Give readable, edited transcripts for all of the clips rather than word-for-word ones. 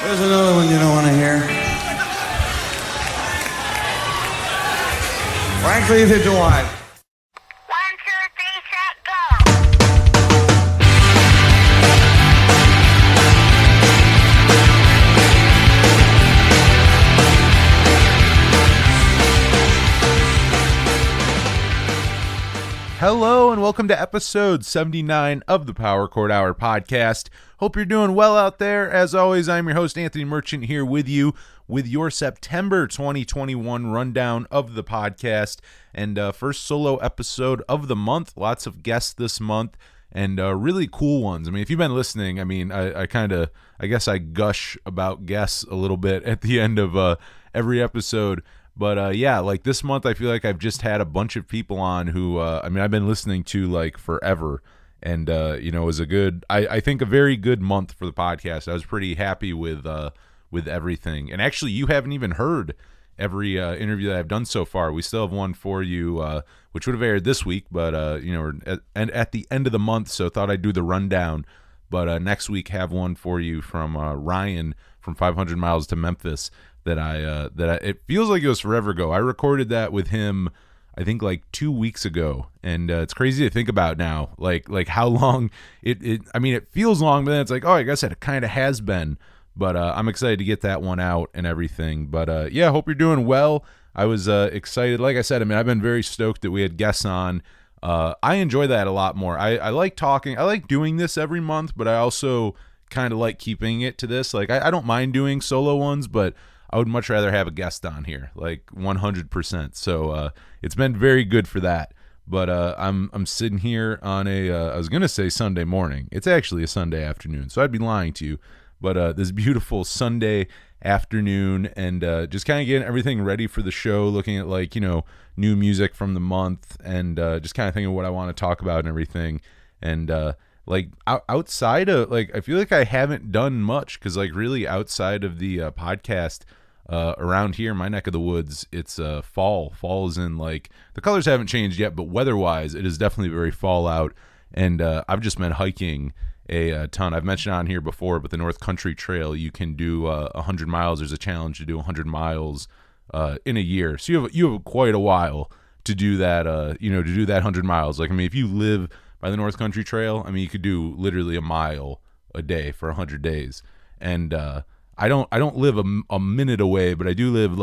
There's another one you don't want to hear. Frankly, neither do I. 1, 2, 3, set, go. Hello and welcome to episode 79 of the Power Chord Hour podcast. Hope you're doing well out there. As always, I'm your host, Anthony Merchant, here with you with your September 2021 rundown of the podcast and first solo episode of the month. Lots of guests this month and really cool ones. I mean, if you've been listening, I mean, I guess I gush about guests a little bit at the end of every episode. But yeah, like this month, I feel like I've just had a bunch of people on who, I've been listening to like forever. And, it was I think a very good month for the podcast. I was pretty happy with everything. And actually, you haven't even heard every interview that I've done so far. We still have one for you, which would have aired this week, but, we're at the end of the month, so thought I'd do the rundown. But next week, have one for you from Ryan from 500 Miles to Memphis. It feels like it was forever ago. I recorded that with him, I think like 2 weeks ago, and it's crazy to think about now, like how long it feels long, but then it's like, oh, I guess it kind of has been, but I'm excited to get that one out and everything. But yeah, hope you're doing well. I was excited. Like I said, I've been very stoked that we had guests on. I enjoy that a lot more. I like talking. I like doing this every month, but I also kind of like keeping it to this. Like I don't mind doing solo ones, but I would much rather have a guest on here, like 100%. So it's been very good for that. But I'm sitting here on I was going to say Sunday morning. It's actually a Sunday afternoon, so I'd be lying to you. But this beautiful Sunday afternoon and just kind of getting everything ready for the show, looking at new music from the month and just kind of thinking what I want to talk about and everything. And outside of I feel like I haven't done much because really outside of the podcast around here, my neck of the woods, it's fall. Fall is in the colors haven't changed yet, but weather-wise, it is definitely very fall out. And I've just been hiking a ton. I've mentioned on here before, but the North Country Trail, you can do 100 miles. There's a challenge to do 100 miles in a year, so you have quite a while to do that. To do that 100 miles. If you live by the North Country Trail, you could do literally a mile a day for 100 days. And I don't live a minute away, but I do live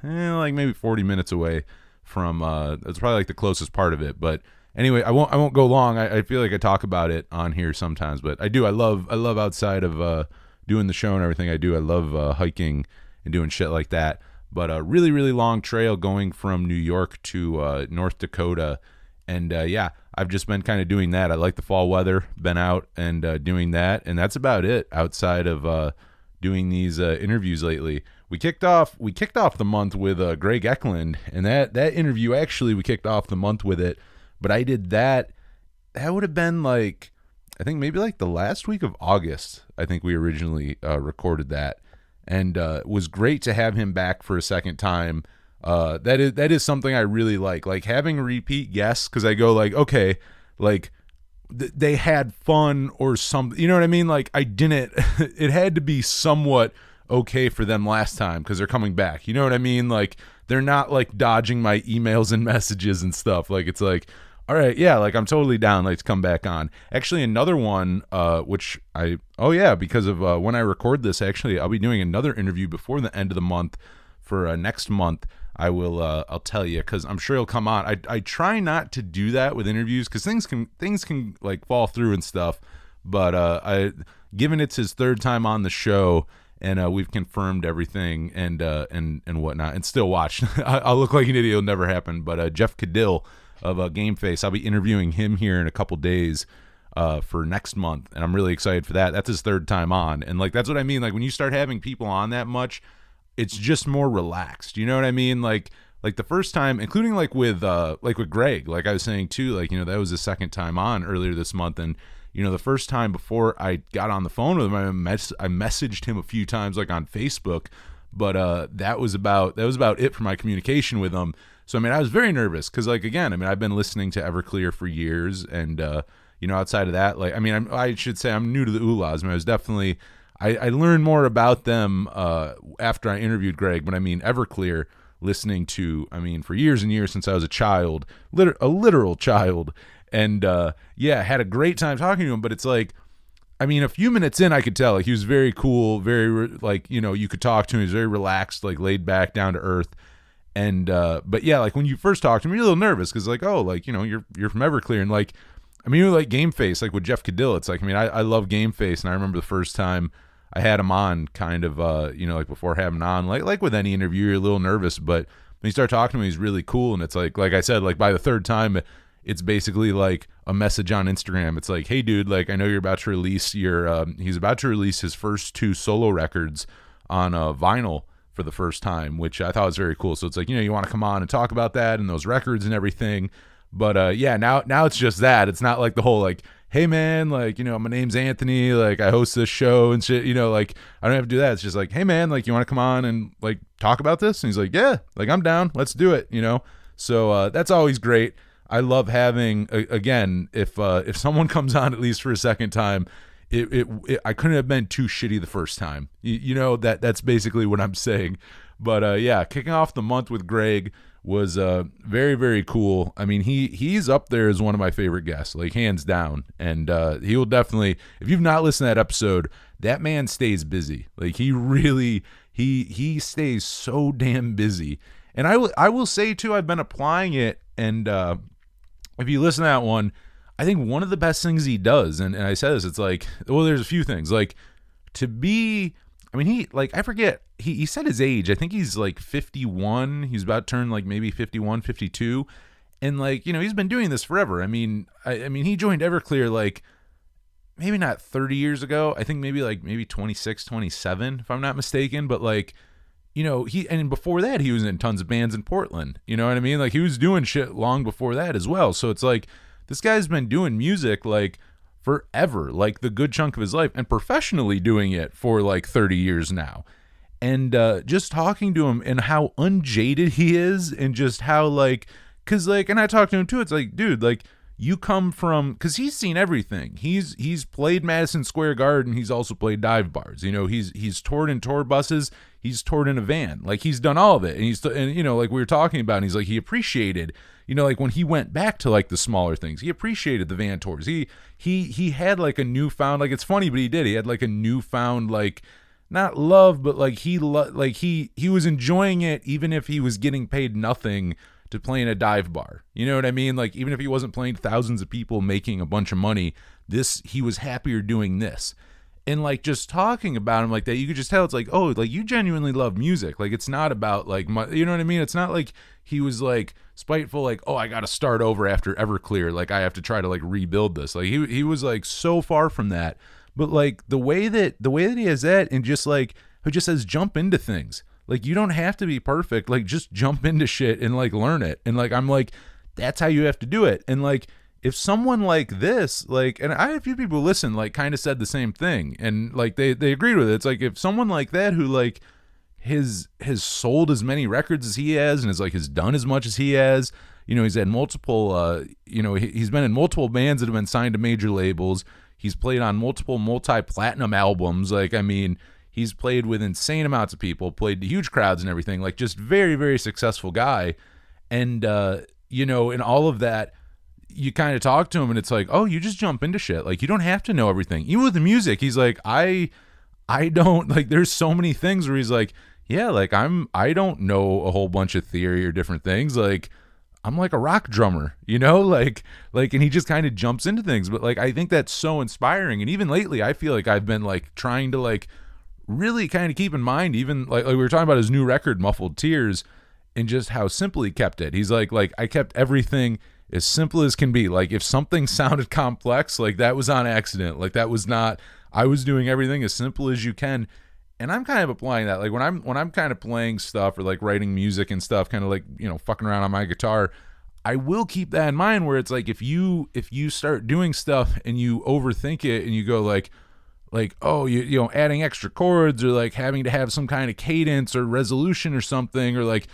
maybe 40 minutes away from that's probably the closest part of it. But anyway, I won't go long. I feel like I talk about it on here sometimes, but I love outside of doing the show and everything I do. I love hiking and doing shit like that. But a really, really long trail going from New York to North Dakota. And yeah, I've just been kind of doing that. I like the fall weather, been out and doing that. And that's about it outside of doing these interviews lately. We kicked off the month with Greg Eklund. And that interview, actually, we kicked off the month with it. But I did that. That would have been I think maybe the last week of August. I think we originally recorded that. And it was great to have him back for a second time. That is something I really like having repeat guests, because I go okay, they had fun or something, you know what I mean? I didn't, it had to be somewhat okay for them last time because they're coming back, you know what I mean? They're not dodging my emails and messages and stuff. It's all right, yeah, I'm totally down, to come back on. Actually, another one, because of when I record this, actually, I'll be doing another interview before the end of the month for next month. I will, I'll tell you, because I'm sure he'll come on. I try not to do that with interviews because things can fall through and stuff. But given it's his third time on the show, and we've confirmed everything and whatnot, and still watch. I'll look like an idiot. It'll never happen. But Jeff Cadill of Game Face, I'll be interviewing him here in a couple days for next month, and I'm really excited for that. That's his third time on, and that's what I mean. When you start having people on that much, it's just more relaxed. You know what I mean? The first time, including with Greg, I was saying too, that was the second time on earlier this month, and the first time before I got on the phone with him, I messaged him a few times on Facebook, but that was about it for my communication with him. So I was very nervous because again, I've been listening to Everclear for years, and outside of that, I should say I'm new to the Oolahs. I learned more about them after I interviewed Greg. But I mean, Everclear, listening to, I mean, for years and years since I was a child, a literal child, and yeah, had a great time talking to him. But it's like, I mean, a few minutes in, I could tell like he was very cool, very like, you know, you could talk to him. He was very relaxed, like laid back, down to earth. And but yeah, like when you first talked to him, you're a little nervous because like, oh, like, you know, you're from Everclear, and like, I mean, you're like Game Face, like with Jeff Cadill. It's like, I mean, I love Game Face, and I remember the first time I had him on, kind of, you know, like before having him on, like with any interview, you're a little nervous, but when you start talking to him, he's really cool. And it's like I said, like by the third time, it's basically like a message on Instagram. It's like, hey, dude, like I know you're about to release he's about to release his first 2 solo records on vinyl for the first time, which I thought was very cool. So it's like, you know, you want to come on and talk about that and those records and everything. But yeah, now it's just that. It's not like the whole like, hey man, like, you know, my name's Anthony, like I host this show and shit, you know, like I don't have to do that. It's just like, hey man, like you want to come on and like talk about this? And he's like, yeah, like I'm down, let's do it, you know. So that's always great. I love having again, if someone comes on at least for a second time, I couldn't have been too shitty the first time. You know, that's basically what I'm saying. But yeah, kicking off the month with Greg was very, very cool. I mean, he's up there as one of my favorite guests, like hands down. And he will definitely, if you've not listened to that episode, that man stays busy. Like he really, he stays so damn busy. And I will say too, I've been applying it. And if you listen to that one, I think one of the best things he does, and I said this, it's like, well, there's a few things. Like, to be, I mean, he, like, I forget, he said his age. I think he's, like, 51. He's about to turn, like, maybe 51, 52. And, like, you know, he's been doing this forever. I mean, he joined Everclear, like, maybe not 30 years ago. I think maybe 26, 27, if I'm not mistaken. But, like, you know, and before that, he was in tons of bands in Portland. You know what I mean? Like, he was doing shit long before that as well. So it's like, this guy's been doing music like forever, like the good chunk of his life, and professionally doing it for like 30 years now. And just talking to him and how unjaded he is, and just how like, cause like, and I talked to him too. It's like, dude, like you come from, cause he's seen everything. He's played Madison Square Garden. He's also played dive bars. You know, he's toured in tour buses. He's toured in a van. Like he's done all of it. And you know, like we were talking about, and he's like, he appreciated, you know, like when he went back to like the smaller things, he appreciated the van tours. He had like a newfound, like it's funny, but he had like a newfound, like not love, but like he was enjoying it, even if he was getting paid nothing to play in a dive bar. You know what I mean? Like even if he wasn't playing to thousands of people making a bunch of money, he was happier doing this. And like just talking about him like that, you could just tell it's like, oh, like you genuinely love music. Like it's not about like, you know what I mean? It's not like he was like spiteful, like, oh, I got to start over after Everclear. Like I have to try to like rebuild this. Like he was like so far from that. But like the way that he has that, and just like, who just says jump into things. Like you don't have to be perfect. Like just jump into shit and like learn it. And like, I'm like, that's how you have to do it. And like, if someone like this, like, and I had a few people listen, like kind of said the same thing, and like they agreed with it. It's like, if someone like that who like has sold as many records as he has, and has done as much as he has, you know, he's had multiple, you know, he's been in multiple bands that have been signed to major labels. He's played on multiple multi-platinum albums. Like, I mean, he's played with insane amounts of people, played to huge crowds and everything, like just very, very successful guy. And, you know, and all of that, you kind of talk to him and it's like, oh, you just jump into shit. Like, you don't have to know everything. Even with the music, he's like, I don't, like, there's so many things where he's like, yeah, like I don't know a whole bunch of theory or different things. Like, I'm like a rock drummer, you know, like, and he just kind of jumps into things. But like, I think that's so inspiring. And even lately, I feel like I've been like trying to like really kind of keep in mind, even like we were talking about his new record, Muffled Tears, and just how simple he kept it. He's like I kept everything as simple as can be. Like if something sounded complex, like that was on accident. Like that was not, I was doing everything as simple as you can. And I'm kind of applying that. Like when I'm kind of playing stuff or like writing music and stuff, kind of like, you know, fucking around on my guitar, I will keep that in mind, where it's like, if you start doing stuff and you overthink it and you go like, oh, you know, adding extra chords or like having to have some kind of cadence or resolution or something, or like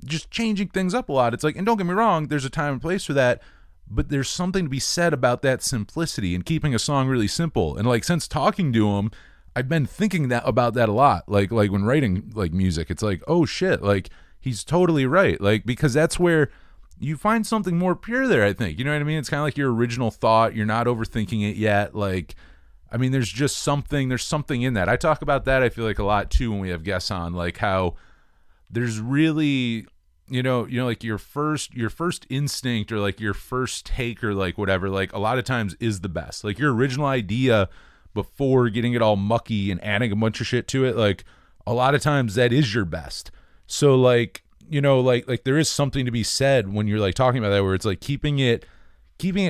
just changing things up a lot. It's like, and don't get me wrong, there's a time and place for that, but there's something to be said about that simplicity and keeping a song really simple. And like, since talking to him, I've been thinking about that a lot. Like when writing like music, it's like, oh shit, like he's totally right. Like, because that's where you find something more pure there, I think. You know what I mean? It's kind of like your original thought. You're not overthinking it yet. Like, I mean, there's something in that. I talk about that, I feel like, a lot too when we have guests on, like how there's really, like your first instinct or like your first take or like whatever, like a lot of times is the best. Like your original idea before getting it all mucky and adding a bunch of shit to it, like a lot of times that is your best. So like, like there is something to be said when you're like talking about that, where it's like keeping it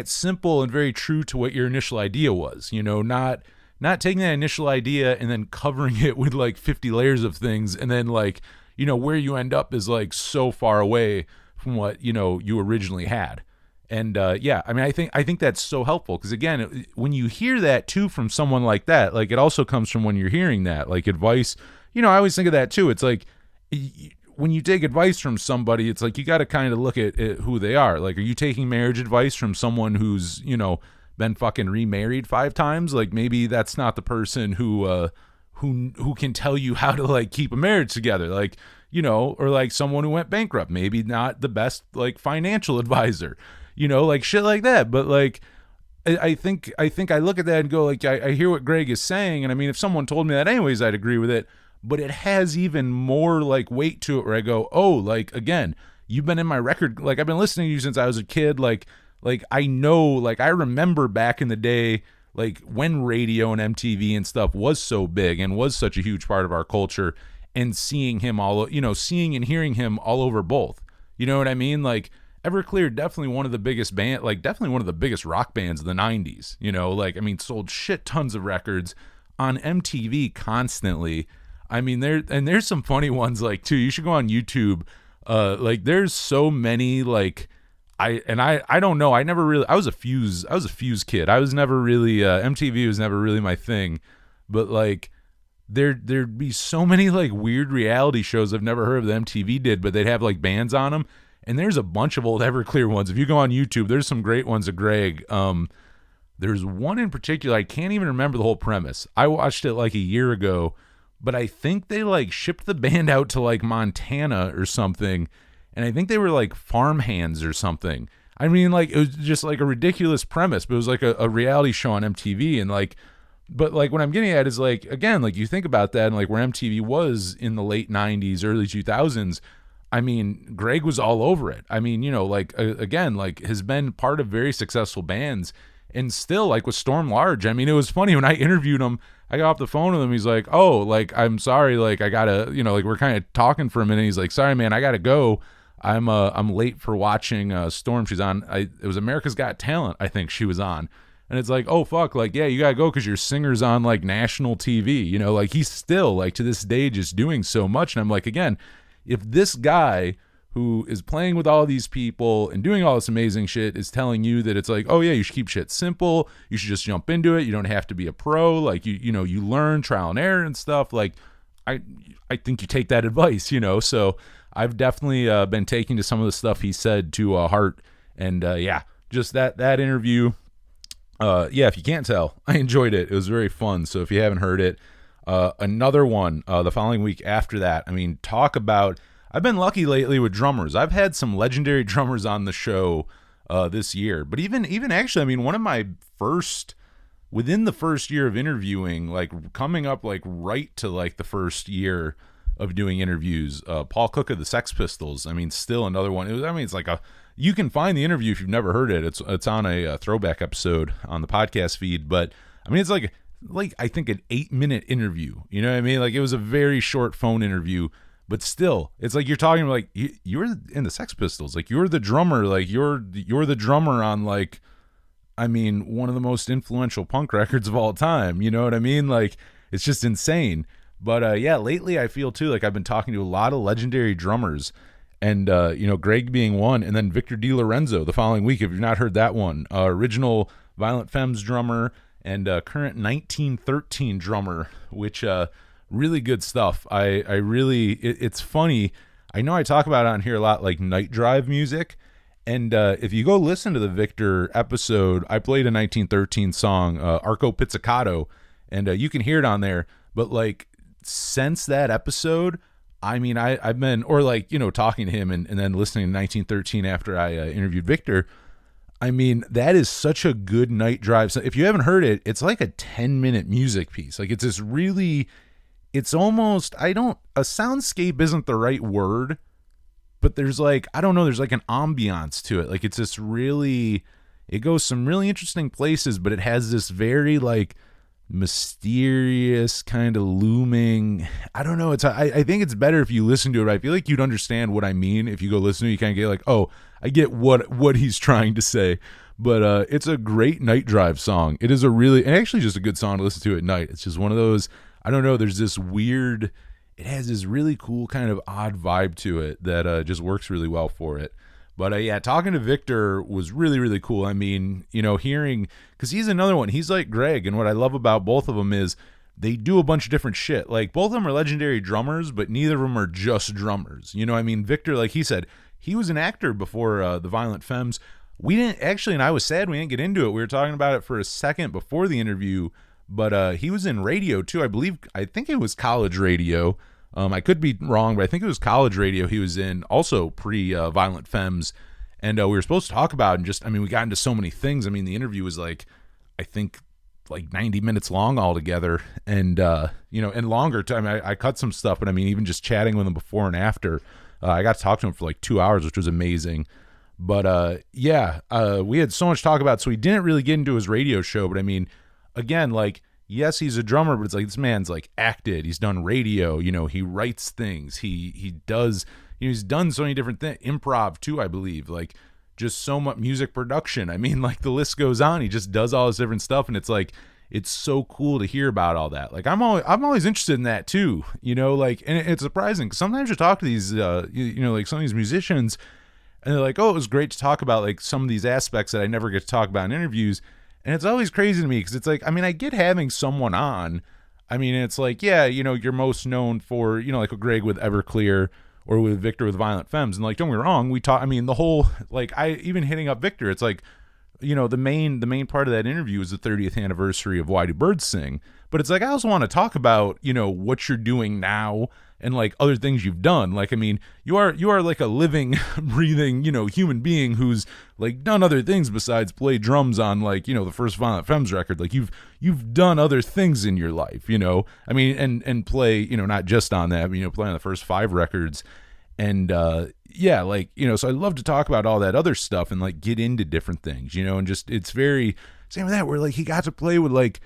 simple and very true to what your initial idea was, not taking that initial idea and then covering it with like 50 layers of things. And then like, where you end up is like so far away from what, you originally had. And yeah, I mean, I think that's so helpful, because again, when you hear that too from someone like that, like it also comes from when you're hearing that like advice, I always think of that too. It's like when you take advice from somebody, it's like you got to kind of look at who they are. Like, are you taking marriage advice from someone who's, been fucking remarried 5 times? Like maybe that's not the person who can tell you how to like keep a marriage together. Like, or like someone who went bankrupt, maybe not the best like financial advisor, like shit like that. But like, I think I look at that and go like, I hear what Greg is saying. And I mean, if someone told me that anyways, I'd agree with it. But it has even more like weight to it, where I go, oh, like, again, you've been in my record. Like, I've been listening to you since I was a kid. Like I know, like, I remember back in the day, like when radio and MTV and stuff was so big and was such a huge part of our culture, and seeing him seeing and hearing him all over both. You know what I mean? Like, Everclear, definitely one of the biggest definitely one of the biggest rock bands of the 90s, like, I mean, sold shit tons of records on MTV constantly. I mean, there's some funny ones like too. You should go on YouTube. Like there's so many, like I don't know. I was a Fuse kid. I was never really, MTV was never really my thing, but like there'd be so many like weird reality shows I've never heard of that MTV did, but they'd have like bands on them. And there's a bunch of old Everclear ones. If you go on YouTube, there's some great ones of Greg. There's one in particular, I can't even remember the whole premise. I watched it like a year ago, but I think they like shipped the band out to like Montana or something. And I think they were like farmhands or something. I mean, like, it was just like a ridiculous premise, but it was like a reality show on MTV. And like, but like what I'm getting at is like, again, like you think about that and like where MTV was in the late 90s, early 2000s. I mean, Greg was all over it. I mean, like, again, like has been part of very successful bands, and still like with Storm Large. I mean, it was funny when I interviewed him, I got off the phone with him. He's like, oh, like, I'm sorry. Like I gotta, like we're kind of talking for a minute. He's like, sorry, man, I gotta go. I'm late for watching Storm. She's on, it was America's Got Talent, I think she was on. And it's like, oh fuck, like, yeah, you gotta go because your singer's on like national TV, like he's still like to this day just doing so much. And I'm like, again, if this guy who is playing with all these people and doing all this amazing shit is telling you that it's like, oh yeah, you should keep shit simple, you should just jump into it, you don't have to be a pro, like you learn trial and error and stuff, like I think you take that advice, so I've definitely been taking to some of the stuff he said to heart. And yeah, just that interview, yeah, if you can't tell, I enjoyed it. It was very fun. So if you haven't heard it, another one the following week after that, I mean, talk about, I've been lucky lately with drummers. I've had some legendary drummers on the show this year, but even actually, I mean, one of my within the first year of interviewing, like coming up like right to like the first year of doing interviews, Paul Cook of the Sex Pistols. I mean, still another one. It's like you can find the interview if you've never heard it. It's on a throwback episode on the podcast feed, but I mean, it's like I think an 8-minute interview, you know what I mean? Like it was a very short phone interview, but still it's like you're talking like you're in the Sex Pistols, like you're the drummer, like you're the drummer on like, I mean, one of the most influential punk records of all time, you know what I mean? Like it's just insane. But yeah, lately I feel too like I've been talking to a lot of legendary drummers, and Greg being one, and then Victor DiLorenzo the following week, if you've not heard that one, original Violent Femmes drummer and current 1913 drummer, which really good stuff. I really, it's funny. I know I talk about it on here a lot, like night drive music. And if you go listen to the Victor episode, I played a 1913 song, Arco Pizzicato. and you can hear it on there. But like since that episode, I mean, I've been, or like, you know, talking to him and then listening to 1913 after I interviewed Victor. I mean, that is such a good night drive. So if you haven't heard it, it's like a 10-minute music piece. Like it's this really, it's almost, a soundscape isn't the right word, but there's like, I don't know, there's like an ambiance to it. Like it's this really, it goes some really interesting places, but it has this very like mysterious kind of looming, I don't know, I think it's better if you listen to it. I feel like you'd understand what I mean if you go listen to it. You kind of get like, oh, I get what he's trying to say. But it's a great night drive song. It is and actually just a good song to listen to at night. It's just one of those, I don't know, there's this weird, it has this really cool kind of odd vibe to it that just works really well for it. But yeah, talking to Victor was really, really cool. I mean, you know, hearing, because he's another one. He's like Greg, and what I love about both of them is they do a bunch of different shit. Like, both of them are legendary drummers, but neither of them are just drummers. You know, I mean, Victor, like he said, he was an actor before the Violent Femmes. We didn't, actually, and I was sad we didn't get into it. We were talking about it for a second before the interview, but he was in radio, too. I think it was college radio. I could be wrong, but I think it was college radio he was in, also pre-Violent Femmes, and we were supposed to talk about, and just, I mean, we got into so many things. I mean, the interview was like, I think, like 90 minutes long altogether, and, you know, and longer time. I cut some stuff, but I mean, even just chatting with him before and after, I got to talk to him for like 2 hours, which was amazing. But yeah, we had so much to talk about, so we didn't really get into his radio show, but I mean, again, like, yes, he's a drummer, but it's like this man's like acted. He's done radio. You know, he writes things. He does. You know, he's done so many different things. Improv too, I believe. Like just so much music production. I mean, like the list goes on. He just does all this different stuff, and it's like it's so cool to hear about all that. Like I'm always interested in that too. You know, like, and it's surprising because sometimes you talk to these, you know, like some of these musicians, and they're like, oh, it was great to talk about like some of these aspects that I never get to talk about in interviews. And it's always crazy to me because it's like, I mean, I get having someone on. I mean, it's like, yeah, you know, you're most known for, you know, like a Greg with Everclear or with Victor with Violent Femmes. And like, don't get me wrong, we talk, I mean, the whole, like, I even hitting up Victor, it's like, you know, the main part of that interview is the 30th anniversary of Why Do Birds Sing? But it's like, I also want to talk about, you know, what you're doing now and like other things you've done. Like, I mean, you are like a living, breathing, you know, human being who's like done other things besides play drums on like, you know, the first Violent Femmes record. Like you've done other things in your life, you know, I mean, and play, you know, not just on that, but, you know, play on the first 5 records. And yeah, like, you know, so I love to talk about all that other stuff and like get into different things, you know, and just, it's very, same with that, where like he got to play with like,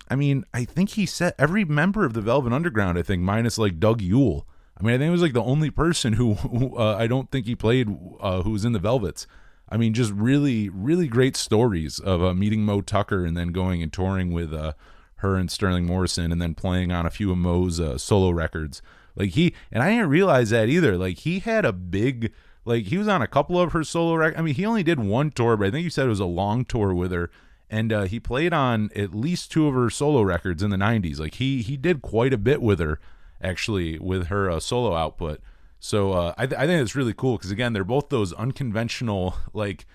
I mean, I think he set every member of the Velvet Underground, I think, minus like Doug Yule. I mean, I think it was like the only person who I don't think he played who was in the Velvets. I mean, just really, really great stories of meeting Mo Tucker and then going and touring with her and Sterling Morrison and then playing on a few of Mo's solo records. Like and I didn't realize that either. Like he had a big, like he was on a couple of her solo records. I mean, he only did one tour, but I think you said it was a long tour with her. And he played on at least 2 of her solo records in the 90s. Like he did quite a bit with her, actually, with her solo output. So I think it's really cool because, again, they're both those unconventional, like,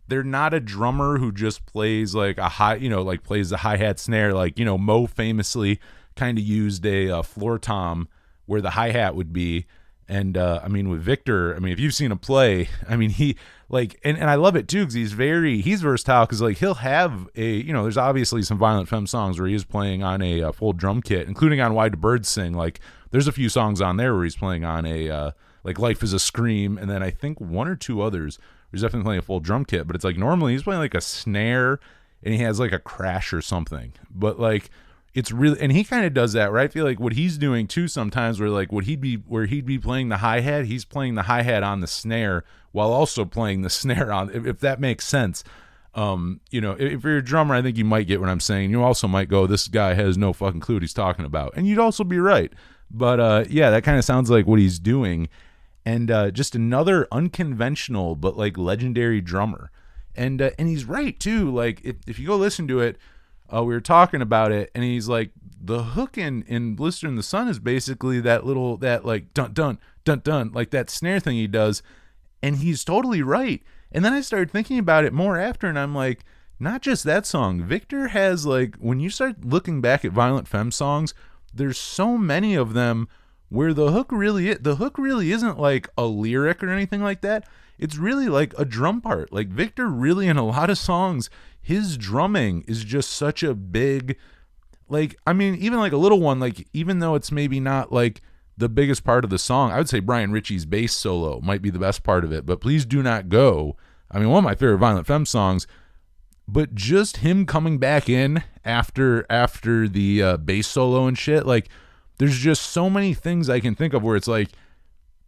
they're not a drummer who just plays like a high, you know, like plays the hi-hat snare. Like, you know, Mo famously kind of used a floor tom where the hi-hat would be. And I mean, with Victor, I mean, if you've seen him play, I mean, he like, and I love it too because he's versatile because like he'll have a, you know, there's obviously some Violent Femmes songs where he is playing on a full drum kit, including on Why Do Birds Sing. Like, there's a few songs on there where he's playing on a like Life Is a Scream, and then I think 1 or 2 others where he's definitely playing a full drum kit. But it's like normally he's playing like a snare and he has like a crash or something, but like. It's really, and he kind of does that, right? I feel like what he's doing too sometimes, where like where he'd be playing the hi-hat, he's playing the hi-hat on the snare while also playing the snare on, if that makes sense. You know, if you're a drummer, I think you might get what I'm saying. You also might go, this guy has no fucking clue what he's talking about, and you'd also be right. But yeah, that kind of sounds like what he's doing, and just another unconventional but like legendary drummer, and he's right too. Like if you go listen to it. We were talking about it, and he's like, the hook in Blister in the Sun is basically that like dun dun dun dun, like that snare thing he does, and he's totally right. And then I started thinking about it more after, and I'm like, not just that song. Victor has, like, when you start looking back at Violent Femme songs, there's so many of them where the hook really isn't like a lyric or anything like that. It's really like a drum part. Like Victor really, in a lot of songs, his drumming is just such a big, like, I mean, even like a little one, like, even though it's maybe not like the biggest part of the song, I would say Brian Ritchie's bass solo might be the best part of it. But Please Do Not Go, I mean, one of my favorite Violent Femme songs, but just him coming back in after the bass solo and shit, like, there's just so many things I can think of where it's like,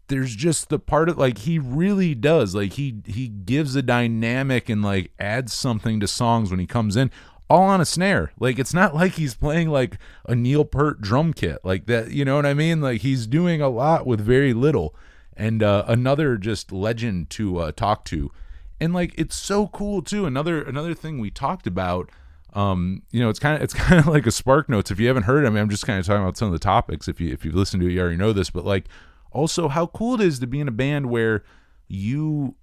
there's just the part of, like, he really does, like, he gives a dynamic and like adds something to songs when he comes in, all on a snare. Like, it's not like he's playing like a Neil Peart drum kit like that, you know what I mean? Like, he's doing a lot with very little. And another just legend to talk to. And like, it's so cool too. Another thing we talked about, it's kind of like a Spark Notes. If you haven't heard it, I mean, I'm just kind of talking about some of the topics. If you've listened to it, you already know this, but like, also how cool it is to be in a band where you,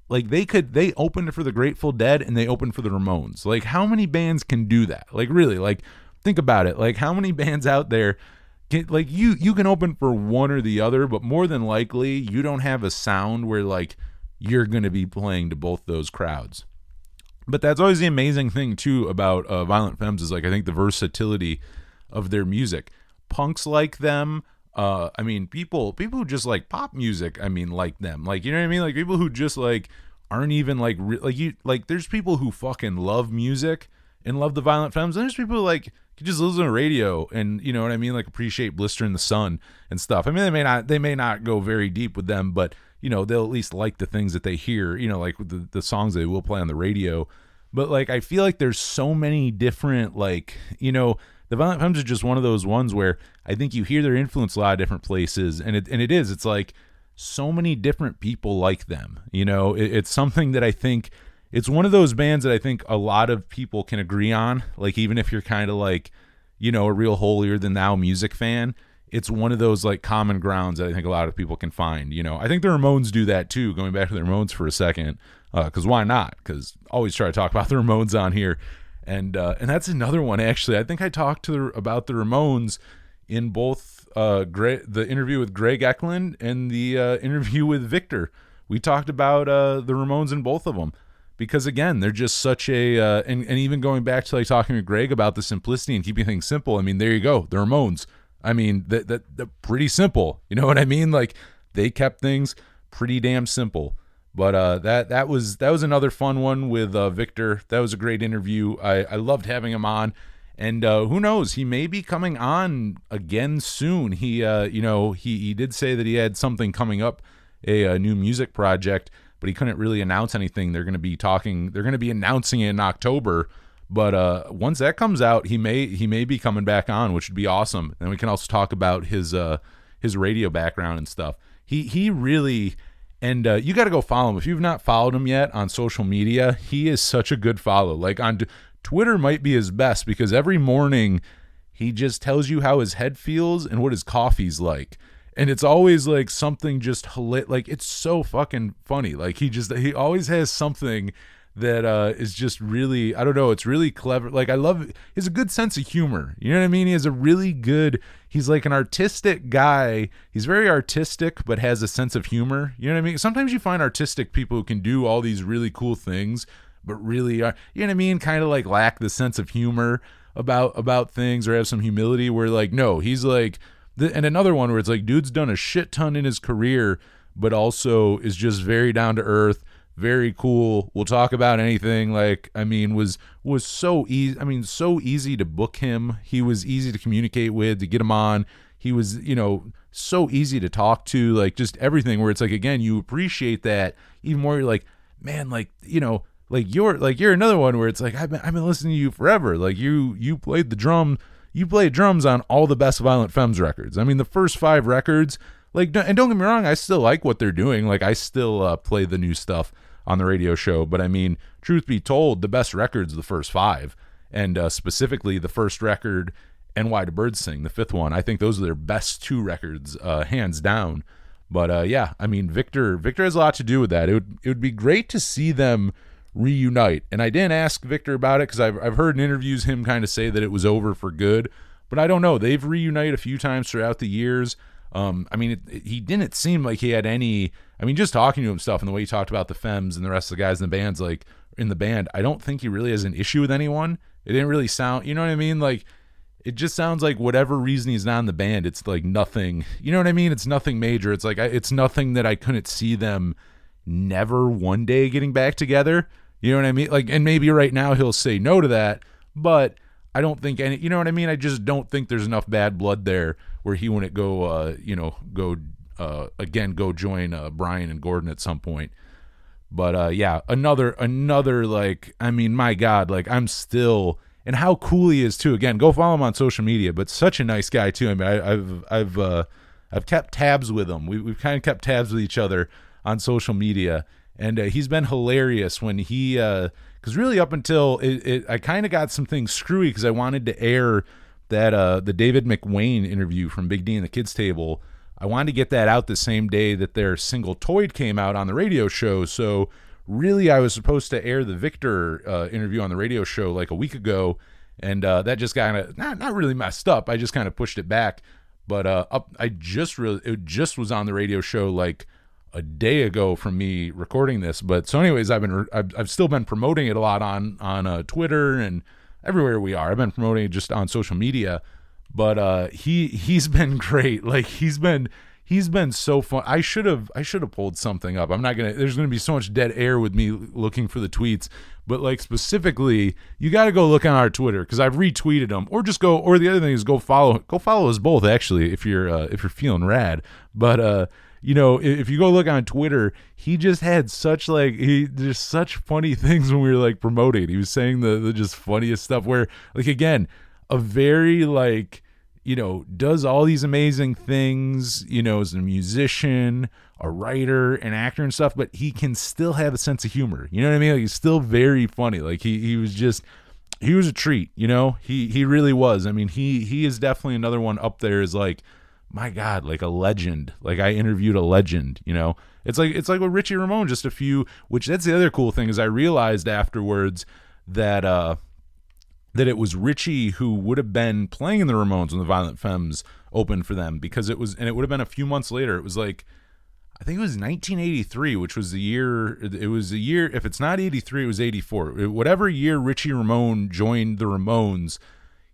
like, they opened for the Grateful Dead and they opened for the Ramones. Like, how many bands can do that? Like, really, like, think about it. Like, how many bands out there can, like, you can open for one or the other, but more than likely you don't have a sound where like you're going to be playing to both those crowds. But that's always the amazing thing too about Violent Femmes is, like, I think the versatility of their music. Punks like them. I mean, people who just like pop music, I mean, like them, like, you know what I mean? Like, people who just like aren't even like, there's people who fucking love music and love the Violent Femmes. And there's people who like can just listen to radio and, you know what I mean? Like, appreciate Blister in the Sun and stuff. I mean, they may not go very deep with them, but, you know, they'll at least like the things that they hear, you know, like the songs they will play on the radio. But like, I feel like there's so many different, like, you know, the Violent Femmes are just one of those ones where I think you hear their influence a lot of different places, and it's like so many different people like them. You know, it's something that I think it's one of those bands that I think a lot of people can agree on. Like, even if you're kind of like, you know, a real holier than thou music fan, it's one of those like common grounds that I think a lot of people can find. You know, I think the Ramones do that too. Going back to the Ramones for a second, because why not? Because always try to talk about the Ramones on here. And that's another one, actually. I think I talked about the Ramones in both the interview with Greg Eklund and the interview with Victor. We talked about the Ramones in both of them because, again, they're just such a and even going back to like talking to Greg about the simplicity and keeping things simple. I mean, there you go, the Ramones. I mean, they're pretty simple. You know what I mean? Like, they kept things pretty damn simple. But that was another fun one with Victor. That was a great interview. I loved having him on, and who knows, he may be coming on again soon. He he did say that he had something coming up, a new music project, but he couldn't really announce anything. They're going to be announcing it in October. But once that comes out, he may be coming back on, which would be awesome. And we can also talk about his radio background and stuff. He really. And you got to go follow him. If you've not followed him yet on social media, he is such a good follow. Like, on Twitter might be his best because every morning he just tells you how his head feels and what his coffee's like. And it's always like something just like, it's so fucking funny. Like, he always has something that is just really, I don't know, it's really clever. Like, I love it. He has a good sense of humor. You know what I mean? He has a really good, he's like an artistic guy. He's very artistic, but has a sense of humor. You know what I mean? Sometimes you find artistic people who can do all these really cool things, but really are, you know what I mean? Kind of like lack the sense of humor about things or have some humility where like, no, he's like, and another one where it's like, dude's done a shit ton in his career, but also is just very down to earth. Very cool. We'll talk about anything. Like, I mean, was so easy. I mean, so easy to book him. He was easy to communicate with, to get him on. He was, you know, so easy to talk to. Like, just everything. Where it's like, again, you appreciate that even more. You're like, man, like, you know, you're another one where it's like, I've been listening to you forever. Like, you played the drum. You played drums on all the best Violent Femmes records. I mean, the first 5 records. Like, and don't get me wrong, I still like what they're doing. Like, I still play the new stuff on the radio show. But I mean, truth be told, the best records are the first 5. And specifically the first record, And Why Do Birds Sing, the 5th one. I think those are their best 2 records, hands down. But yeah, I mean, Victor has a lot to do with that. It would be great to see them reunite. And I didn't ask Victor about it because I've heard in interviews him kind of say that it was over for good, but I don't know. They've reunited a few times throughout the years. I mean, he didn't seem like he had any. I mean, just talking to him stuff and the way he talked about the Femmes and the rest of the guys in the bands, like in the band, I don't think he really has an issue with anyone. It didn't really sound, you know what I mean? Like, it just sounds like whatever reason he's not in the band, it's like nothing, you know what I mean? It's nothing major. It's like, it's nothing that I couldn't see them never one day getting back together. You know what I mean? Like, and maybe right now he'll say no to that, but I don't think any, you know what I mean? I just don't think there's enough bad blood there where he wouldn't go, go join Brian and Gordon at some point. But yeah, another like, I mean, my God, like I'm still, and how cool he is too. Again, go follow him on social media, but such a nice guy too. I mean, I've kept tabs with him. We've kind of kept tabs with each other on social media, and he's been hilarious when he, because really up until I kind of got some things screwy because I wanted to air that the David McWayne interview from Big D and the Kids Table. I wanted to get that out the same day that their single Toyd came out on the radio show. So really I was supposed to air the Victor interview on the radio show like a week ago, and that just kind of not really messed up. I just kind of pushed it back, but it just was on the radio show like a day ago from me recording this. But so anyways, I've still been promoting it a lot on Twitter and everywhere we are. I've been promoting it just on social media. But he's been great. Like he's been so fun. I should have pulled something up. There's gonna be so much dead air with me looking for the tweets. But like specifically, you got to go look on our Twitter because I've retweeted them, or the other thing is go follow us both actually if you're feeling rad. But if you go look on Twitter, he just had such funny things when we were like promoting. He was saying the just funniest stuff where like again, a very like, does all these amazing things, is a musician, a writer, an actor and stuff, but he can still have a sense of humor. You know what I mean? Like he's still very funny. Like he was a treat, he really was. I mean, he is definitely another one up there is like, my God, like a legend. Like I interviewed a legend, it's like with Richie Ramone, which that's the other cool thing is I realized afterwards that it was Richie who would have been playing in the Ramones when the Violent Femmes opened for them, because it would have been a few months later. It was like, I think it was 1983, which was the year, if it's not 83, it was 84. Whatever year Richie Ramone joined the Ramones,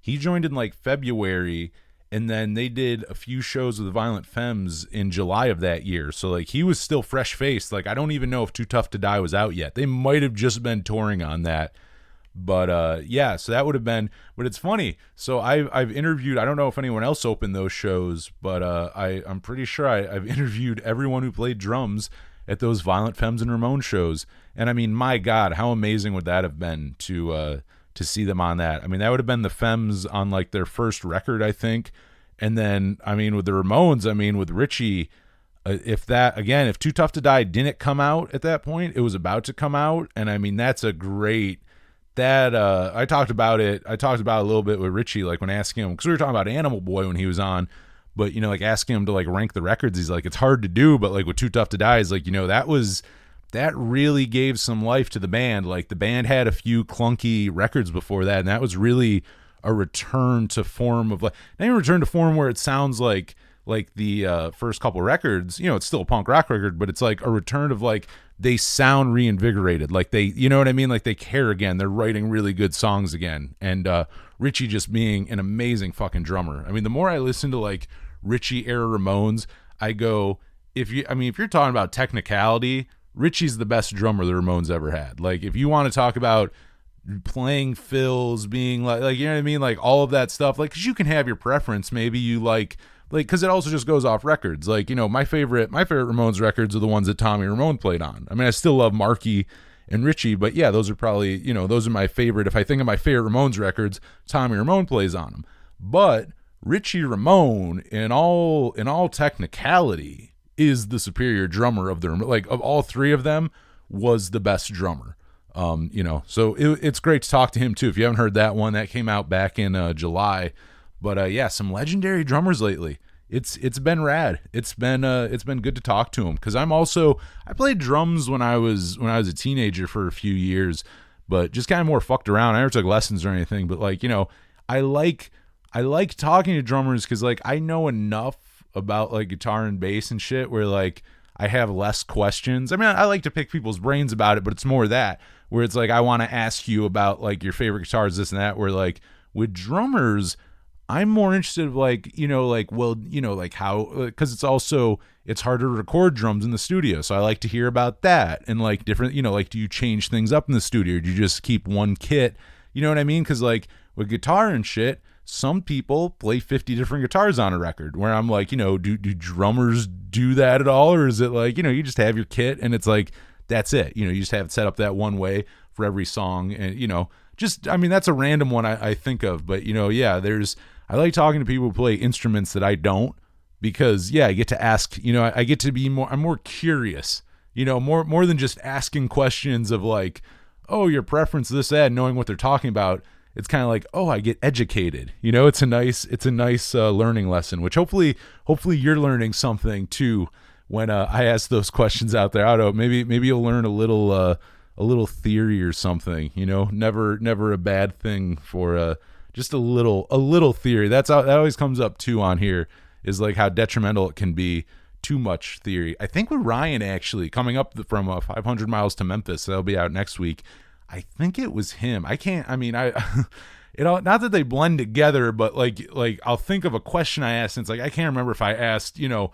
he joined in like February, and then they did a few shows with the Violent Femmes in July of that year. So like he was still fresh-faced. Like I don't even know if Too Tough to Die was out yet. They might have just been touring on that. But yeah, so that would have been, but it's funny. So I've interviewed, I don't know if anyone else opened those shows, but I'm pretty sure I've interviewed everyone who played drums at those Violent Femmes and Ramone shows. And I mean, my God, how amazing would that have been to see them on that? I mean, that would have been the Femmes on like their first record, I think. And then, I mean, with the Ramones, I mean, with Richie, if Too Tough to Die didn't come out at that point, it was about to come out. And I mean, that's a great, that I talked about it a little bit with Richie, like when asking him, because we were talking about Animal Boy when he was on, but like asking him to like rank the records, he's like, it's hard to do, but like with Too Tough to Die is like, that really gave some life to the band. Like the band had a few clunky records before that, and that was really a return to form of like, not even return to form where it sounds like the first couple records, it's still a punk rock record, but it's like a return of like, they sound reinvigorated. Like they, you know what I mean? Like they care again. They're writing really good songs again. And Richie just being an amazing fucking drummer. I mean, the more I listen to like Richie era Ramones, I go, if you're talking about technicality, Richie's the best drummer the Ramones ever had. Like if you want to talk about playing fills, being like, you know what I mean? Like all of that stuff, like, cause you can have your preference. Maybe you like, because it also just goes off records. Like, my favorite Ramones records are the ones that Tommy Ramone played on. I mean, I still love Marky and Richie, but yeah, those are probably, those are my favorite. If I think of my favorite Ramones records, Tommy Ramone plays on them. But Richie Ramone, in all technicality, is the superior drummer of of all three of them, was the best drummer. So it's great to talk to him too. If you haven't heard that one, that came out back in July. But yeah, some legendary drummers lately. it's been rad. It's been good to talk to him, because I played drums when I was a teenager for a few years, but just kind of more fucked around. I never took lessons or anything, but like, you know, I like talking to drummers because like I know enough about like guitar and bass and shit where like I have less questions. I mean, I like to pick people's brains about it, but it's more that where it's like I want to ask you about like your favorite guitars, this and that, where like with drummers I'm more interested of like, you know, like, well, you know, like how, because it's harder to record drums in the studio. So I like to hear about that and like different, you know, like, do you change things up in the studio? Or do you just keep one kit? You know what I mean? Because like with guitar and shit, some people play 50 different guitars on a record, where I'm like, you know, do drummers do that at all? Or is it like, you know, you just have your kit and it's like, that's it. You know, you just have it set up that one way for every song. And, you know, just, I mean, that's a random one I think of. But, you know, yeah, I like talking to people who play instruments that I don't, because, yeah, I get to ask, you know, I get to be I'm more curious, you know, more than just asking questions of like, oh, your preference, this, that, knowing what they're talking about. It's kind of like, oh, I get educated. You know, it's a nice learning lesson, which hopefully you're learning something too when I ask those questions out there. I don't know, maybe you'll learn a little theory or something. You know, never a bad thing for just a little theory. That always comes up too on here, is like how detrimental it can be, too much theory. I think with Ryan actually coming up from 500 miles to Memphis, that'll be out next week. I think it was him. You know, not that they blend together, but like I'll think of a question I asked, and it's like I can't remember if I asked, you know,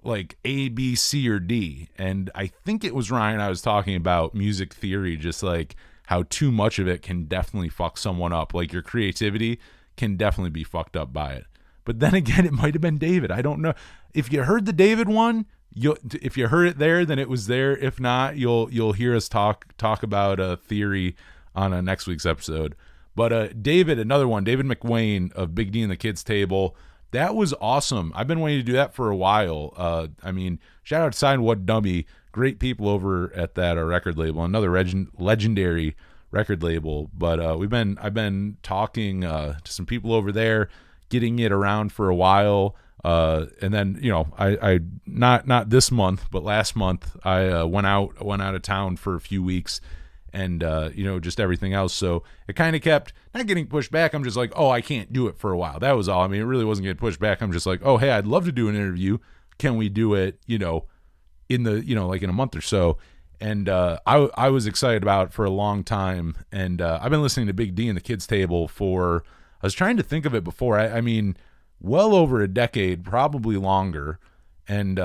like A, B, C, or D. And I think it was Ryan I was talking about music theory, just like how too much of it can definitely fuck someone up. Like your creativity can definitely be fucked up by it. But then again, it might have been David. I don't know. If you heard the David one, if you heard it there, then it was there. If not, you'll hear us talk about a theory on a next week's episode. But David, another one, David McWayne of Big D and the Kids Table, that was awesome. I've been waiting to do that for a while. I mean, shout out to Sign What Dummy, great people over at that record label, another legendary record label. But I've been talking to some people over there, getting it around for a while. And then, you know, I not this month, but last month I went out of town for a few weeks, and you know, just everything else. So it kind of kept not getting pushed back. I'm just like, oh, I can't do it for a while. That was all. I mean, it really wasn't getting pushed back. I'm just like, oh, hey, I'd love to do an interview. Can we do it, you know, in like in a month or so? And I was excited about it for a long time. And I've been listening to Big D and the Kids Table I was trying to think of it before. I mean, well over a decade, probably longer. And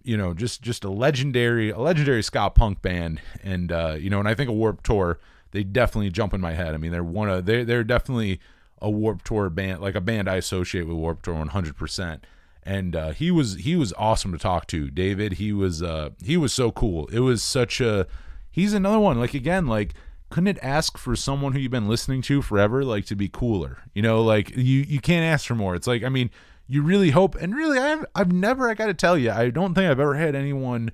you know, just a legendary ska punk band. And you know, when I think of Warped Tour, they definitely jump in my head. I mean, they're definitely a Warped Tour band, like a band I associate with Warped Tour 100%. And he was awesome to talk to. David, he was so cool. It was he's another one, like, again, like, couldn't it ask for someone who you've been listening to forever, like, to be cooler? You know, like, you can't ask for more. It's like, I mean, you really hope, and really, I've never, I got to tell you, I don't think I've ever had anyone,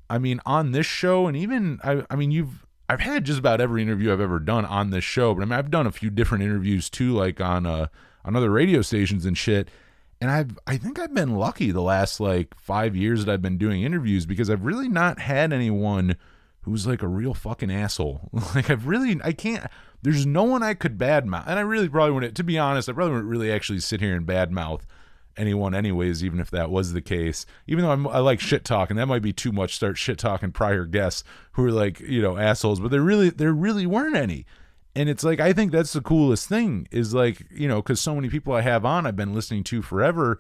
I mean, on this show, and even, I mean, I've had just about every interview I've ever done on this show, but I mean, I've done a few different interviews too, like on other radio stations and shit, and I think I've been lucky the last, like, 5 years that I've been doing interviews, because I've really not had anyone who's like a real fucking asshole. Like, there's no one I could badmouth. And I really probably wouldn't, to be honest, I probably wouldn't really actually sit here and badmouth anyone anyways, even if that was the case. Even though I like shit talking, that might be too much, start shit talking prior guests who are like, you know, assholes, but there really weren't any. And it's like, I think that's the coolest thing is, like, you know, because so many people I have on, I've been listening to forever,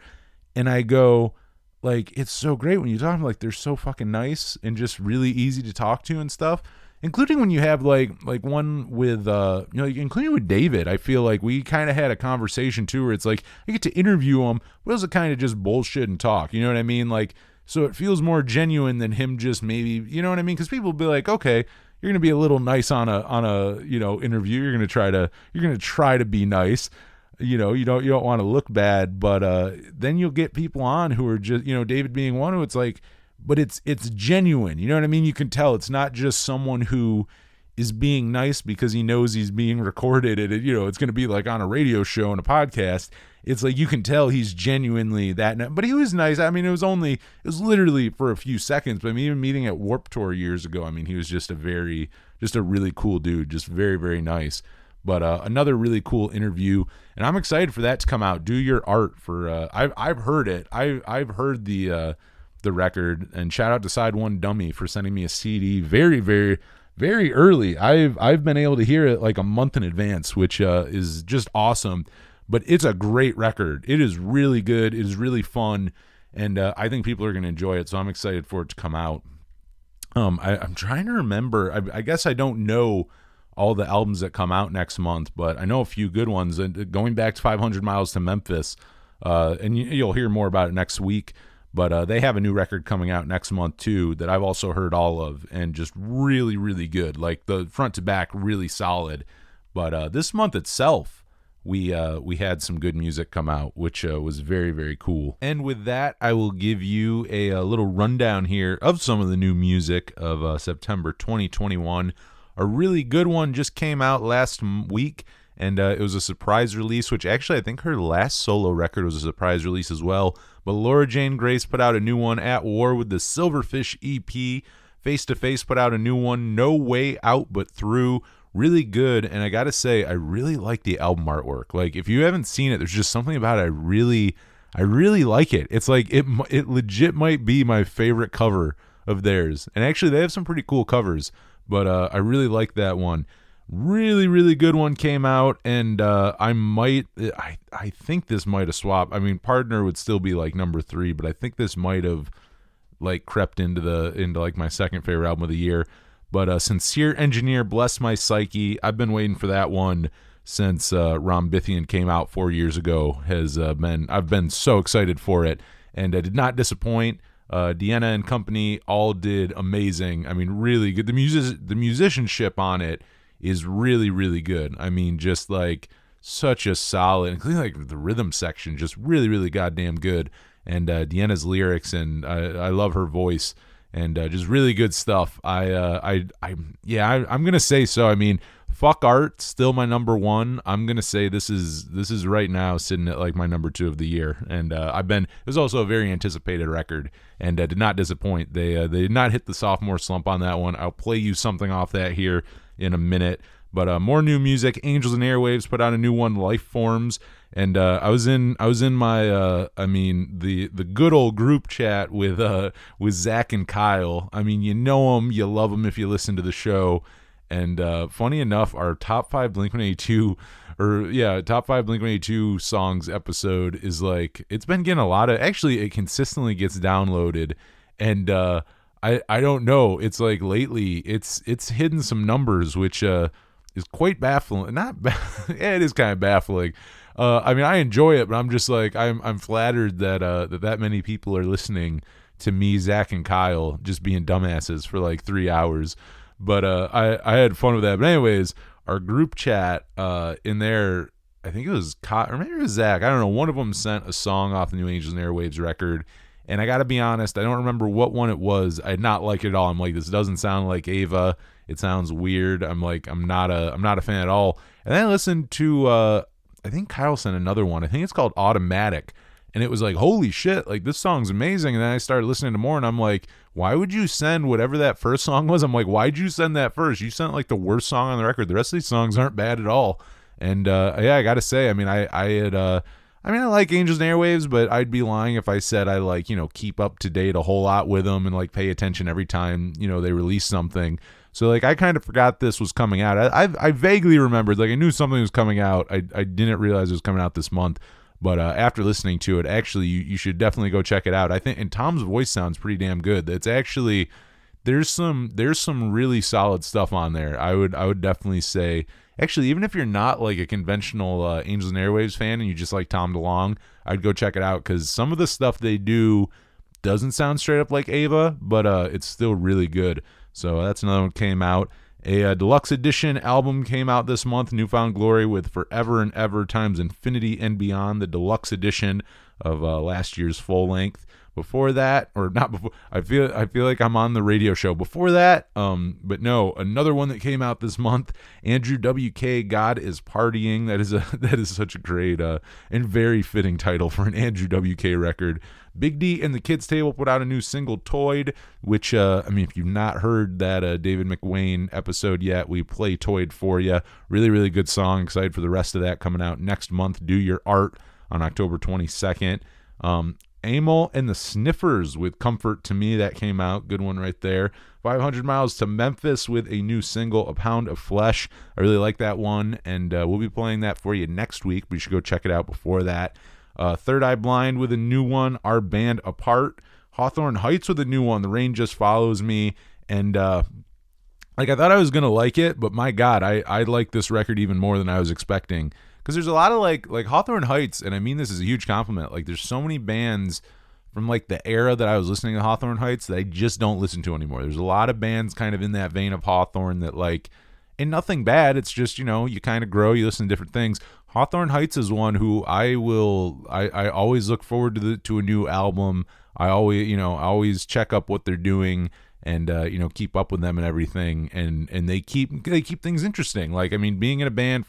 and I go, like, it's so great when you talk to them, like, they're so fucking nice and just really easy to talk to and stuff, including when you have like one with you know, including with David. I feel like we kind of had a conversation too where it's like I get to interview him, but it was kind of just bullshit and talk, you know what I mean? Like, so it feels more genuine than him just maybe, you know what I mean? Because people will be like, okay, you're gonna be a little nice on a you know, interview, you're gonna try to be nice, you know, you don't want to look bad, but then you'll get people on who are just, you know, David being one, who it's like, but it's genuine, you know what I mean? You can tell it's not just someone who is being nice because he knows he's being recorded and, you know, it's going to be like on a radio show and a podcast. it's like you can tell he's genuinely that. But he was nice. I mean, it was literally for a few seconds. But I mean, even meeting at Warped Tour years ago, I mean, he was just a really cool dude, just very, very nice. But another really cool interview, and I'm excited for that to come out. Do Your Art for I've heard it. I've heard the record, and shout out to Side One Dummy for sending me a CD very, very, very early. I've been able to hear it like a month in advance, which is just awesome. But it's a great record. It is really good. It is really fun, and I think people are going to enjoy it. So I'm excited for it to come out. I'm trying to remember. I guess I don't know all the albums that come out next month, but I know a few good ones. And going back to 500 Miles to Memphis, and you'll hear more about it next week. But they have a new record coming out next month too that I've also heard all of, and just really, really good. Like the front to back, really solid. But this month itself, we had some good music come out, which was very, very cool. And with that, I will give you a little rundown here of some of the new music of September 2021. A really good one just came out last week, and it was a surprise release, which actually I think her last solo record was a surprise release as well. But Laura Jane Grace put out a new one, At War with the Silverfish EP. Face to Face put out a new one, No Way Out But Through. Really good, and I gotta say, I really like the album artwork. Like, if you haven't seen it, there's just something about it I really like it. It's like it legit might be my favorite cover of theirs. And actually, they have some pretty cool covers. But I really like that one. Really, really good one came out, and I think this might have swapped. I mean, Partner would still be like number 3, but I think this might have like crept into like my second favorite album of the year. But Sincere Engineer, Bless My Psyche. I've been waiting for that one since Rom Bithian came out 4 years ago. I've been so excited for it, and I did not disappoint. Deanna and company all did amazing. I mean, really good. The musicianship on it is really, really good. I mean, just like such a solid, including like the rhythm section, just really, really goddamn good. And Deanna's lyrics, and I love her voice, and just really good stuff. I'm gonna say so. I mean, Fuck Art, still my number 1. I'm gonna say this is right now sitting at like my number 2 of the year, and it was also a very anticipated record, and did not disappoint. They did not hit the sophomore slump on that one. I'll play you something off that here in a minute. But more new music. Angels and Airwaves put out a new one, Life Forms, and I was in my the good old group chat with Zach and Kyle. I mean, you know them, you love them if you listen to the show. And funny enough, our top 5 Blink-182 songs episode is like, it's been getting a lot of, actually it consistently gets downloaded, and I don't know, it's like lately it's hidden some numbers, which is quite baffling. It is kind of baffling. I mean, I enjoy it, but I'm just like, I'm flattered that many people are listening to me, Zach, and Kyle just being dumbasses for like 3 hours. But I had fun with that. But anyways, our group chat in there, I think it was Kyle, or maybe it was Zach. I don't know. One of them sent a song off the new Angels and Airwaves record, and I got to be honest, I don't remember what one it was. I did not like it at all. I'm like, this doesn't sound like Ava. It sounds weird. I'm like, I'm not a fan at all. And then I listened to I think Kyle sent another one. I think it's called Automatic. And it was like, holy shit, like this song's amazing. And then I started listening to more, and I'm like, why would you send whatever that first song was? I'm like, why'd you send that first? You sent like the worst song on the record. The rest of these songs aren't bad at all. And I gotta say, I mean, I like Angels and Airwaves, but I'd be lying if I said I like, keep up to date a whole lot with them and like pay attention every time, they release something. So like I kind of forgot this was coming out. I vaguely remembered, like I knew something was coming out. I didn't realize it was coming out this month. But after listening to it, actually, you should definitely go check it out. I think, and Tom's voice sounds pretty damn good. It's actually, there's some really solid stuff on there. I would definitely say, actually, even if you're not like a conventional Angels and Airwaves fan and you just like Tom DeLonge, I'd go check it out, because some of the stuff they do doesn't sound straight up like Ava, but it's still really good. So that's another one came out. A deluxe edition album came out this month, Newfound Glory with Forever and Ever times Infinity and Beyond, the deluxe edition of last year's full length. Before that, or not before, I feel like I'm on the radio show before that. But no, another one that came out this month, Andrew WK, God is Partying. That is such a great and very fitting title for an Andrew WK record. Big D and the Kids Table put out a new single, Toyed, which, if you've not heard that David McWayne episode yet, we play Toyed for you. Really, really good song. Excited for the rest of that coming out next month. Do Your Art on October 22nd. Amel and the Sniffers with Comfort to Me, that came out. Good one right there. 500 Miles to Memphis with a new single, A Pound of Flesh. I really like that one, and we'll be playing that for you next week. We should go check it out before that. Third Eye Blind with a new one, Our Band Apart. Hawthorne Heights with a new one, The Rain Just Follows Me. And I thought I was going to like it, but my God, I like this record even more than I was expecting. Because there's a lot of like Hawthorne Heights, and I mean this is a huge compliment. Like, there's so many bands from like the era that I was listening to Hawthorne Heights that I just don't listen to anymore. There's a lot of bands kind of in that vein of Hawthorne that like, and nothing bad. It's just, you kind of grow, you listen to different things. Hawthorne Heights is one who I always look forward to a new album. I always check up what they're doing and keep up with them and everything, and they keep things interesting. Like, I mean, being a band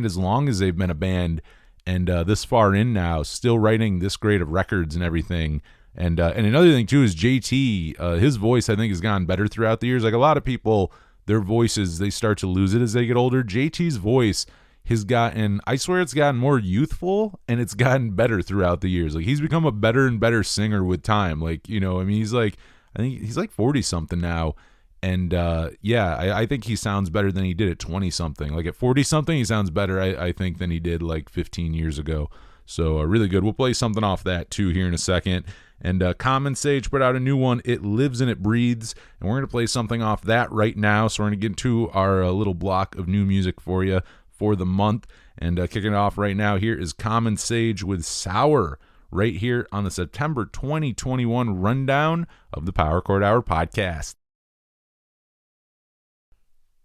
as long as they've been a band, and this far in now, still writing this great of records and everything. And another thing too is JT, his voice I think has gotten better throughout the years. Like, a lot of people, their voices, they start to lose it as they get older. JT's voice has gotten, I swear it's gotten more youthful, and it's gotten better throughout the years. Like, he's become a better and better singer with time. Like, he's like, I think he's like 40 something now. And I think he sounds better than he did at 20 something. Like, at 40 something, he sounds better, I think, than he did like 15 years ago. So really good. We'll play something off that too here in a second. And Common Sage put out a new one, It Lives and It Breathes. And we're going to play something off that right now. So we're going to get into our little block of new music for you for the month. And kicking it off right now, here is Common Sage with Sour, right here on the September 2021 rundown of the Power Chord Hour podcast.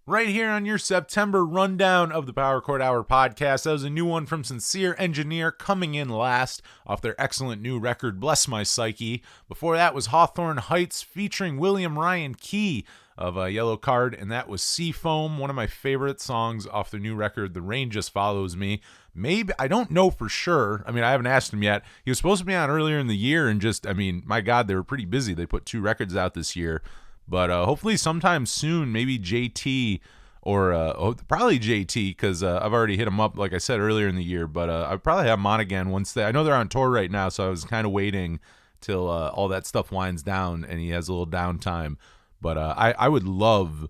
Right here on your September rundown of the Power Chord Hour podcast, that was a new one from Sincere Engineer, coming in last off their excellent new record, Bless My Psyche. Before that was Hawthorne Heights featuring William Ryan Key of Yellow Card, and that was Seafoam, one of my favorite songs off their new record, The Rain Just Follows Me. Maybe, I don't know for sure. I mean, I haven't asked him yet. He was supposed to be on earlier in the year, and just, I mean, my God, they were pretty busy. They put 2 records out this year. But hopefully sometime soon, maybe JT or probably JT, because I've already hit him up, like I said, earlier in the year. But I'll probably have him on again once I know they're on tour right now, so I was kind of waiting till all that stuff winds down and he has a little downtime. But I would love,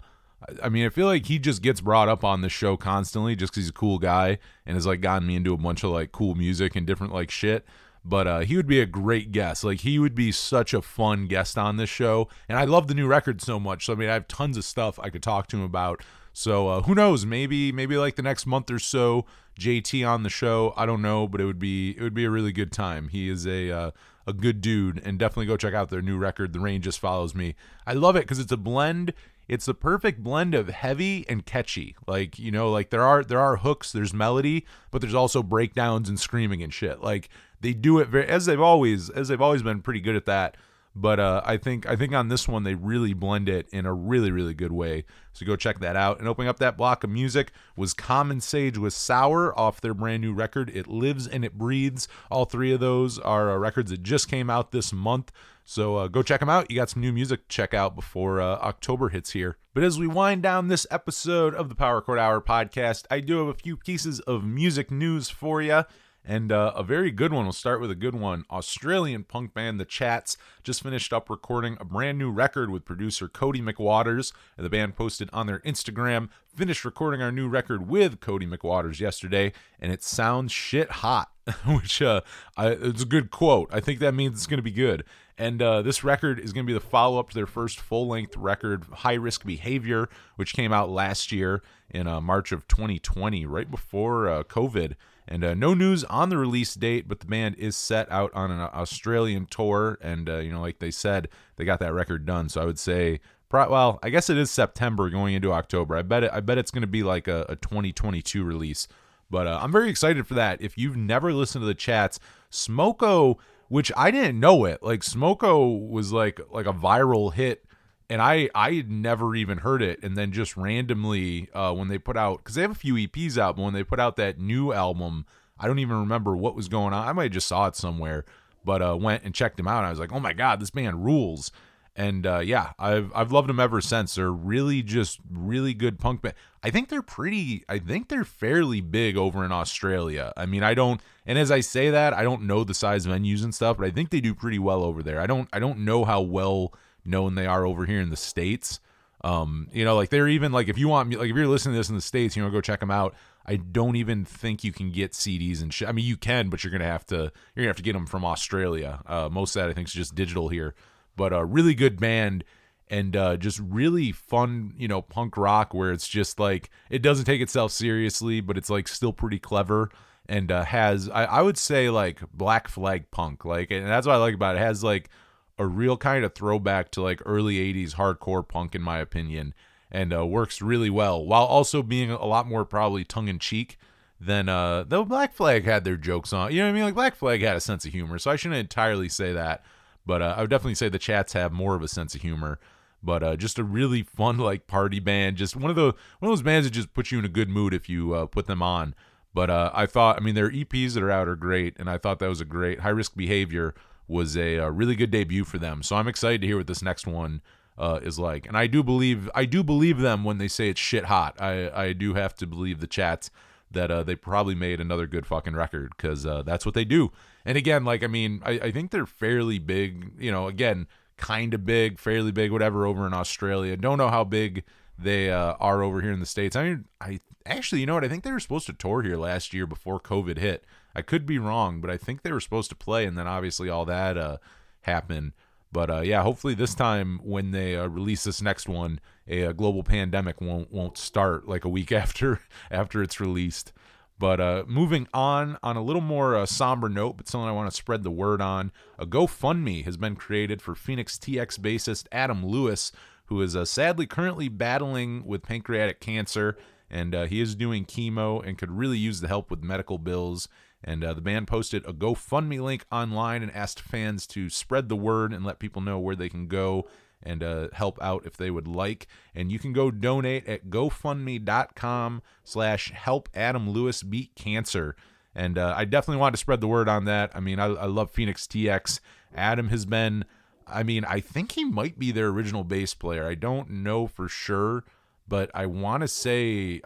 I mean, I feel like he just gets brought up on the show constantly just because he's a cool guy and has like gotten me into a bunch of like cool music and different like shit. But he would be a great guest. Like, he would be such a fun guest on this show. And I love the new record so much. So, I mean, I have tons of stuff I could talk to him about. So, who knows? Maybe like the next month or so, JT on the show. I don't know, but it would be a really good time. He is a good dude, and definitely go check out their new record, The Rain Just Follows Me. I love it because it's a blend. It's the perfect blend of heavy and catchy. Like, like there are hooks, there's melody, but there's also breakdowns and screaming and shit. Like, they do it very, as they've always been pretty good at that. But I think on this one they really blend it in a really, really good way. So go check that out. And opening up that block of music was Common Sage with Sour off their brand new record, It Lives and It Breathes. All 3 of those are records that just came out this month. So go check them out. You got some new music to check out before October hits here. But as we wind down this episode of the Power Chord Hour podcast, I do have a few pieces of music news for you. And a very good one. We'll start with a good one. Australian punk band The Chats just finished up recording a brand new record with producer Cody McWaters. And the band posted on their Instagram, finished recording our new record with Cody McWaters yesterday, and it sounds shit hot, which it's a good quote. I think that means it's going to be good. And this record is going to be the follow-up to their first full-length record, High Risk Behavior, which came out last year in March of 2020, right before COVID. And no news on the release date, but the band is set out on an Australian tour. And, like they said, they got that record done. So I would say, well, I guess it is September going into October. I bet it's going to be like a 2022 release. But I'm very excited for that. If you've never listened to The Chats, Smoko which I didn't know it. Like Smoko was like a viral hit, and I had never even heard it. And then just randomly when they put out, because they have a few EPs out, but when they put out that new album, I don't even remember what was going on. I might have just saw it somewhere, but went and checked him out. And I was like, oh my God, this band rules. And yeah, I've loved them ever since. They're really just really good punk band. I think they're fairly big over in Australia. I mean, and as I say that, I don't know the size venues and stuff, but I think they do pretty well over there. I don't know how well known they are over here in the States. Like they're even like, if you want, like if you're listening to this in the States, go check them out. I don't even think you can get CDs and shit. I mean, you can, but you're gonna have to get them from Australia. Most of that I think is just digital here. But a really good band, and just really fun, punk rock where it's just like, it doesn't take itself seriously, but it's like still pretty clever, and has, I would say, like Black Flag punk, like, and that's what I like about it. It has like a real kind of throwback to like early 80s hardcore punk in my opinion, and works really well while also being a lot more probably tongue-in-cheek than though Black Flag had their jokes on, you know what I mean? Like Black Flag had a sense of humor, so I shouldn't entirely say that. But I would definitely say the Chats have more of a sense of humor. But just a really fun like party band. Just one of those bands that just put you in a good mood if you put them on. But I thought, I mean, their EPs that are out are great, and I thought that was a great High Risk Behavior was a really good debut for them. So I'm excited to hear what this next one is like. And I do believe them when they say it's shit hot. I do have to believe the Chats that they probably made another good fucking record, because that's what they do. And again, like, I mean, I think they're fairly big, again, kind of big, fairly big, whatever, over in Australia. Don't know how big they are over here in the States. I mean, I actually, you know what? I think they were supposed to tour here last year before COVID hit. I could be wrong, but I think they were supposed to play, and then obviously all that happened. But yeah, hopefully this time when they release this next one, a global pandemic won't start like a week after it's released. But moving on a little more somber note, but something I want to spread the word on, a GoFundMe has been created for Phoenix TX bassist Adam Lewis, who is sadly currently battling with pancreatic cancer, and he is doing chemo and could really use the help with medical bills. And the band posted a GoFundMe link online and asked fans to spread the word and let people know where they can go and help out if they would like. And you can go donate at gofundme.com/help-Adam-Lewis-beat-cancer. And I definitely want to spread the word on that. I mean, I love Phoenix TX. Adam has been, I mean, I think he might be their original bass player. I don't know for sure, but I want to say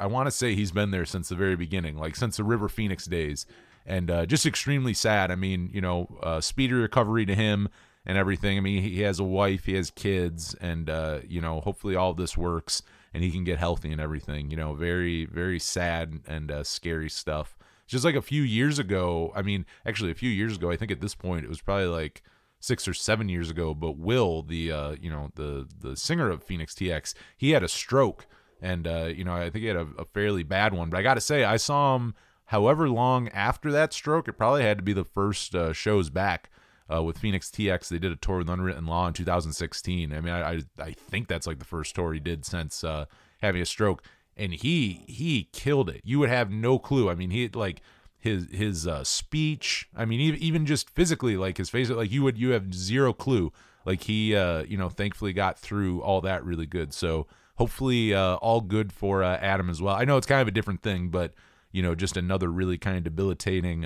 he's been there since the very beginning, like since the River Phoenix days. And just extremely sad. I mean, speedy recovery to him and everything. I mean, he has a wife, he has kids, and, hopefully all of this works and he can get healthy and everything. Very, very sad and scary stuff. Just like a few years ago, I think at this point, it was probably like 6 or 7 years ago, but Will, the singer of Phoenix TX, he had a stroke, and, I think he had a fairly bad one. But I got to say, I saw him however long after that stroke. It probably had to be the first shows back with Phoenix TX. They did a tour with Unwritten Law in 2016. I mean, I think that's like the first tour he did since having a stroke, and he killed it. You would have no clue. I mean, he like his speech. I mean, even just physically, like his face, like you have zero clue. Like he, thankfully got through all that really good. So hopefully, all good for Adam as well. I know it's kind of a different thing, but just another really kind of debilitating,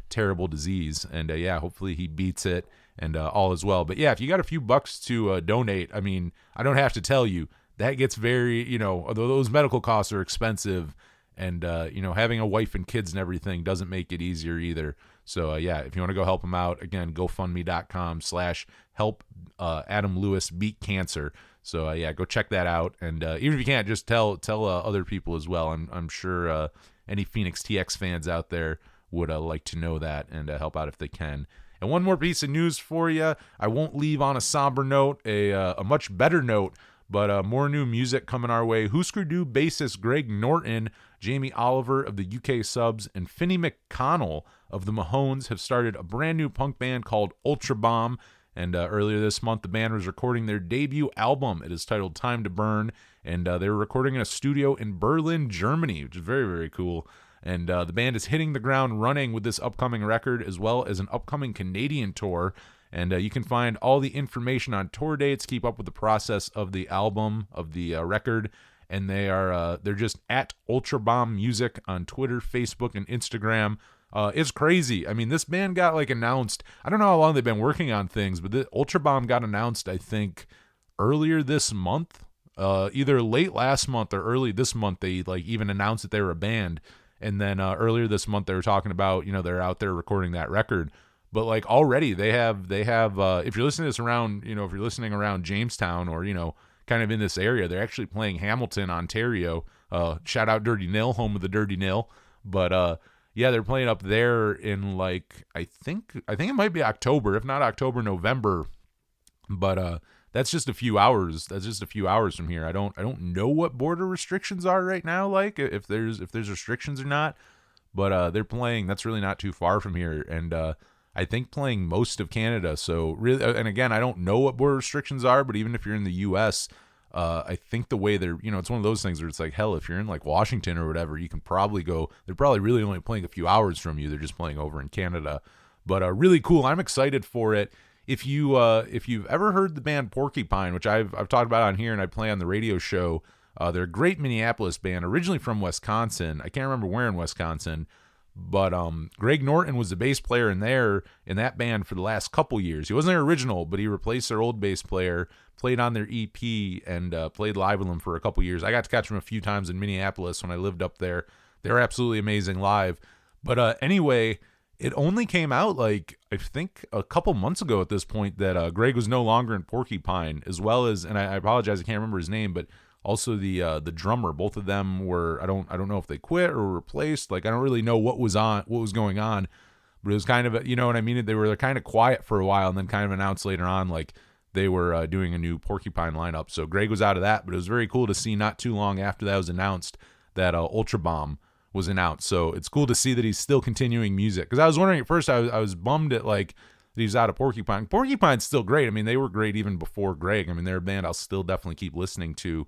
terrible disease. And yeah, hopefully he beats it and all is well. But yeah, if you got a few bucks to donate, I mean, I don't have to tell you, that gets very, those medical costs are expensive, and having a wife and kids and everything doesn't make it easier either. So yeah, if you want to go help him out, again, gofundme.com/help-Adam-Lewis-beat-cancer. So yeah, go check that out. And even if you can't, just tell other people as well. I'm sure any Phoenix TX fans out there would like to know that and help out if they can. And one more piece of news for you. I won't leave on a somber note, a much better note, but more new music coming our way. Husker Du bassist Greg Norton, Jamie Oliver of the UK Subs, and Finney McConnell of the Mahones have started a brand new punk band called Ultra Bomb. And earlier this month, the band was recording their debut album. It is titled Time to Burn, and they were recording in a studio in Berlin, Germany, which is very, very cool. And the band is hitting the ground running with this upcoming record, as well as an upcoming Canadian tour. And you can find all the information on tour dates, keep up with the process of the album, of the record. And they're just at Ultra Bomb Music on Twitter, Facebook, and Instagram. It's crazy. I mean, this band got announced. I don't know how long they've been working on things, but the Ultra Bomb got announced, I think, earlier this month. Either late last month or early this month, they even announced that they were a band. And then earlier this month, they were talking about, they're out there recording that record. But already they have. If you're listening to this around, if you're listening around Jamestown or kind of in this area, they're actually playing Hamilton, Ontario. Shout out Dirty Nil, home of the Dirty Nil. But yeah, they're playing up there in I think it might be October, if not October, November. But that's just a few hours. That's just a few hours from here. I don't know what border restrictions are right now, if there's restrictions or not. But they're playing. That's really not too far from here, and I think playing most of Canada. So really, and again, I don't know what border restrictions are, but even if you're in the U.S., I think the way they're, it's one of those things where it's hell, if you're in Washington or whatever, you can probably go. They're probably really only playing a few hours from you. They're just playing over in Canada, but really cool. I'm excited for it. If you've ever heard the band Porcupine, which I've talked about on here and I play on the radio show, they're a great Minneapolis band, originally from Wisconsin. I can't remember where in Wisconsin. But Greg Norton was the bass player in that band for the last couple years. He wasn't their original, but he replaced their old bass player, played on their EP, and played live with them for a couple years. I got to catch him a few times in Minneapolis when I lived up there. They're absolutely amazing live. But anyway, it only came out I think a couple months ago at this point that Greg was no longer in Porcupine, as well as, and I apologize, I can't remember his name, but also the drummer. Both of them were, I don't know if they quit or were replaced. I don't really know what was going on, but it was kind of, you know what I mean? They were kind of quiet for a while and then kind of announced later on they were doing a new Porcupine lineup. So Greg was out of that, but it was very cool to see not too long after that was announced that Ultra Bomb was announced. So it's cool to see that he's still continuing music. Because I was wondering at first, I was bummed at that he's out of Porcupine. Porcupine's still great. I mean, they were great even before Greg. I mean, they're a band I'll still definitely keep listening to.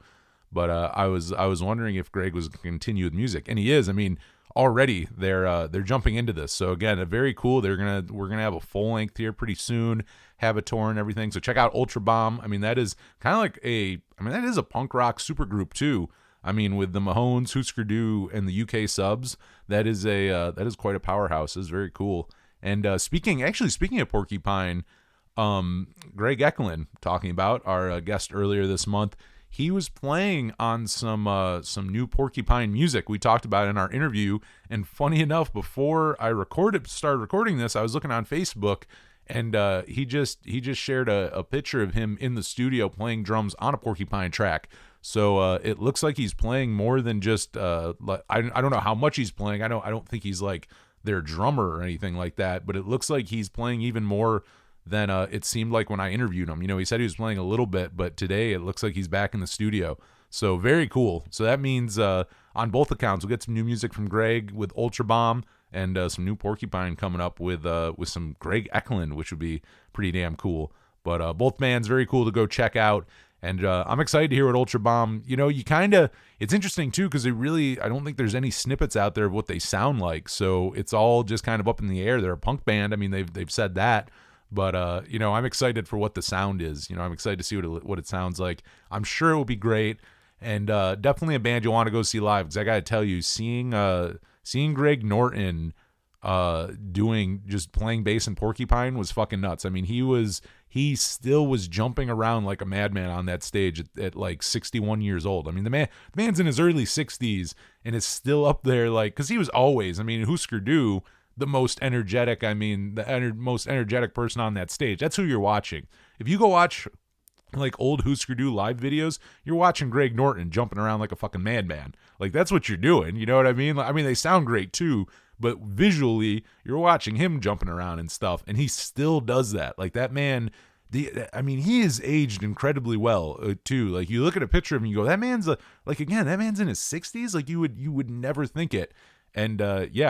But I was wondering if Greg was going to continue with music, and he is. I mean, already they're jumping into this. So again, very cool. We're gonna have a full length here pretty soon, have a tour and everything. So check out Ultra Bomb. I mean, that is kind of that is a punk rock supergroup too. I mean, with the Mahones, Husker Du, and the UK subs, that is quite a powerhouse. It's very cool. And speaking of Porcupine, Greg Eklund, talking about our guest earlier this month. He was playing on some new Porcupine music we talked about in our interview. And funny enough, before I started recording this, I was looking on Facebook, and he just shared a picture of him in the studio playing drums on a Porcupine track. So it looks like he's playing more than just I don't know how much he's playing. I don't think he's their drummer or anything like that, but it looks like he's playing even more than it seemed like when I interviewed him. He said he was playing a little bit, but today it looks like he's back in the studio. So very cool. So that means on both accounts, we'll get some new music from Greg with Ultra Bomb and some new Porcupine coming up with some Greg Eklund, which would be pretty damn cool. But both bands, very cool to go check out. And I'm excited to hear what Ultra Bomb, it's interesting too, because I don't think there's any snippets out there of what they sound like. So it's all just kind of up in the air. They're a punk band. I mean, they've said that. But, I'm excited for what the sound is. I'm excited to see what it sounds like. I'm sure it will be great. And definitely a band you'll want to go see live. Because I got to tell you, seeing Greg Norton just playing bass in Porcupine was fucking nuts. I mean, he still was jumping around like a madman on that stage at 61 years old. I mean, the man's in his early 60s and is still up there because he was always, Husker Du, the most energetic, most energetic person on that stage. That's who you're watching. If you go watch old Husker Du live videos, you're watching Greg Norton jumping around like a fucking madman. That's what you're doing. You know what I mean? They sound great too, but visually you're watching him jumping around and stuff, and he still does that. That man, he is aged incredibly well too. You look at a picture of him, you go, that man's that man's in his 60s. You would never think it. And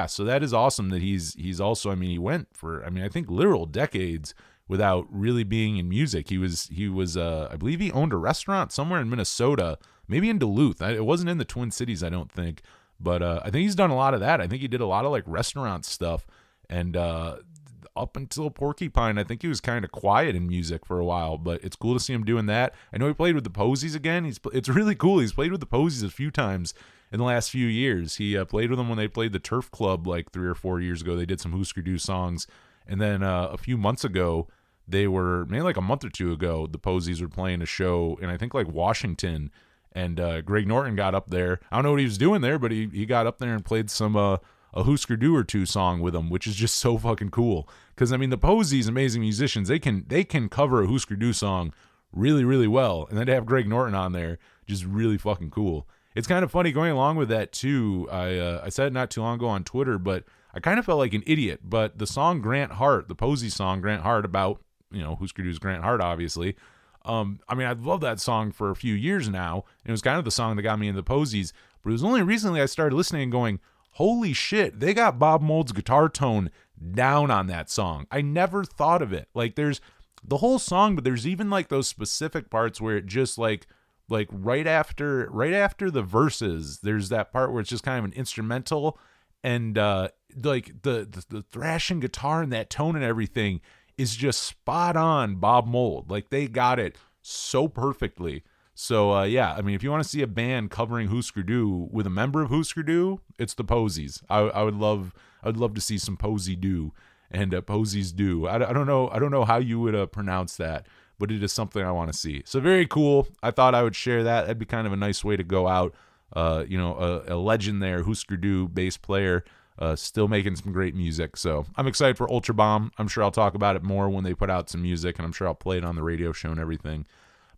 so that is awesome that he's also, he went for, I think literal decades without really being in music. He was I believe he owned a restaurant somewhere in Minnesota, maybe in Duluth. It wasn't in the Twin Cities, I don't think, But I think he's done a lot of that. I think he did a lot of like restaurant stuff. And up until Porcupine, I think he was kind of quiet in music for a while, but it's cool to see him doing that. I know he played with the Posies again. It's really cool. He's played with the Posies a few times in the last few years. He played with them when they played the Turf Club like 3 or 4 years ago. They did some Husker Du songs. And then a few months ago, maybe like a month or two ago, the Posies were playing a show in I think like Washington. And Greg Norton got up there. I don't know what he was doing there, but he got up there and played some a Husker Du or two song with them, which is just so fucking cool. Because I mean, the Posies, amazing musicians, they can cover a Husker Du song really, really well, and then to have Greg Norton on there, just really fucking cool. It's kind of funny going along with that too. I said it not too long ago on Twitter, but I kind of felt like an idiot. But the song Grant Hart, the Posies song Grant Hart, about Husker Du's Grant Hart, obviously. I mean, I've loved that song for a few years now. It was kind of the song that got me into the Posies, but it was only recently I started listening and going, holy shit, they got Bob Mould's guitar tone down on that song. I never thought of it. Like, there's the whole song, but there's even like those specific parts where it just like right after the verses, there's that part where it's just kind of an instrumental, and like the thrashing guitar and that tone and everything is just spot on Bob Mould. Like, they got it so perfectly. So, yeah, I mean, if you want to see a band covering Husker Du with a member of Husker Du, it's the Posies. I would love to see some Posey Do and Posies Do. I don't know how you would pronounce that, but it is something I want to see. So very cool. I thought I would share that. That'd be kind of a nice way to go out. A legend there, Husker Du bass player, still making some great music. So I'm excited for Ultra Bomb. I'm sure I'll talk about it more when they put out some music, and I'm sure I'll play it on the radio show and everything.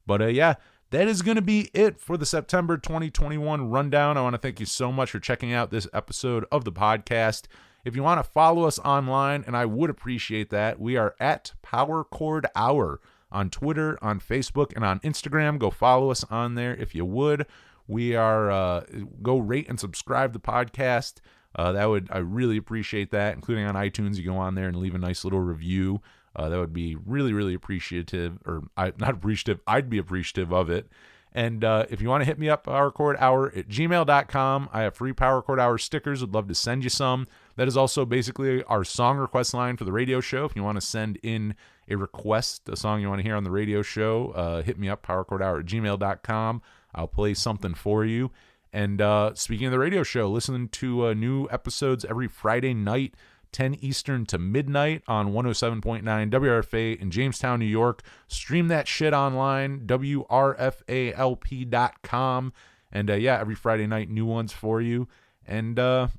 But yeah, that is going to be it for the September 2021 rundown. I want to thank you so much for checking out this episode of the podcast. If you want to follow us online, and I would appreciate that, we are at Power Chord Hour on Twitter, on Facebook, and on Instagram. Go follow us on there if you would. We are go rate and subscribe the podcast. I really appreciate that, including on iTunes. You go on there and leave a nice little review. That would be really, really appreciative, not appreciative, I'd be appreciative of it. And if you want to hit me up, powerchordhour@gmail.com. I have free Power Chord Hour stickers. Would love to send you some. That is also basically our song request line for the radio show. If you want to send in a request, a song you want to hear on the radio show, hit me up, powerchordhour@gmail.com. I'll play something for you. And speaking of the radio show, listen to new episodes every Friday night, 10 Eastern to midnight on 107.9 WRFA in Jamestown, New York. Stream that shit online, WRFALP.com. And yeah, every Friday night, new ones for you. And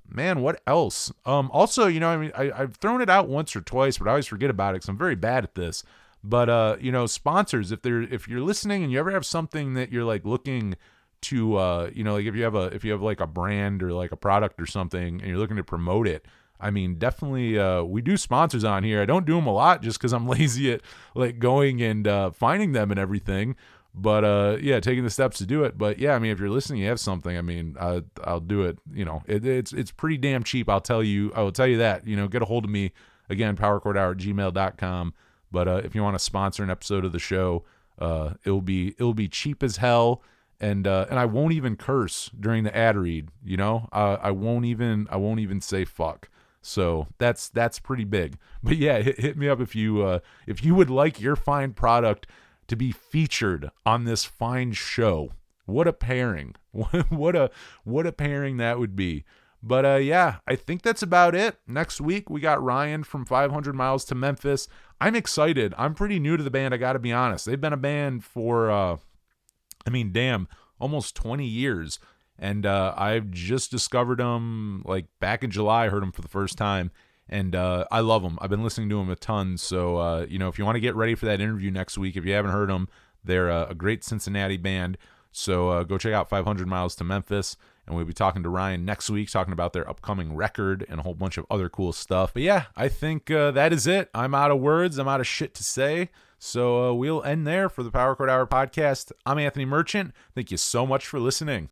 man, what else? Also, I've thrown it out once or twice, but I always forget about it because I'm very bad at this. But sponsors, if you're listening and you ever have something that you're like looking to, like if you have like a brand or like a product or something and you're looking to promote it, I mean, definitely, we do sponsors on here. I don't do them a lot just because I'm lazy at like going and finding them and everything. But yeah, taking the steps to do it. But yeah, I mean, if you're listening, you have something. I mean, I'll do it. It's pretty damn cheap. I will tell you that. Get a hold of me again, powerchordhour@gmail.com. But if you want to sponsor an episode of the show, it'll be cheap as hell. And I won't even curse during the ad read. I won't even say fuck. So that's pretty big. But yeah, hit me up if you would like your fine product to be featured on this fine show. What a pairing. What a pairing that would be. But yeah, I think that's about it. Next week we got Ryan from 500 Miles to Memphis. I'm excited. I'm pretty new to the band, I got to be honest. They've been a band for almost 20 years. And I've just discovered them like back in July. I heard them for the first time, and I love them. I've been listening to them a ton. So if you want to get ready for that interview next week, if you haven't heard them, they're a great Cincinnati band. So go check out 500 Miles to Memphis, and we'll be talking to Ryan next week, talking about their upcoming record and a whole bunch of other cool stuff. But yeah, I think that is it. I'm out of words. I'm out of shit to say. So we'll end there for the Power Chord Hour podcast. I'm Anthony Merchant. Thank you so much for listening.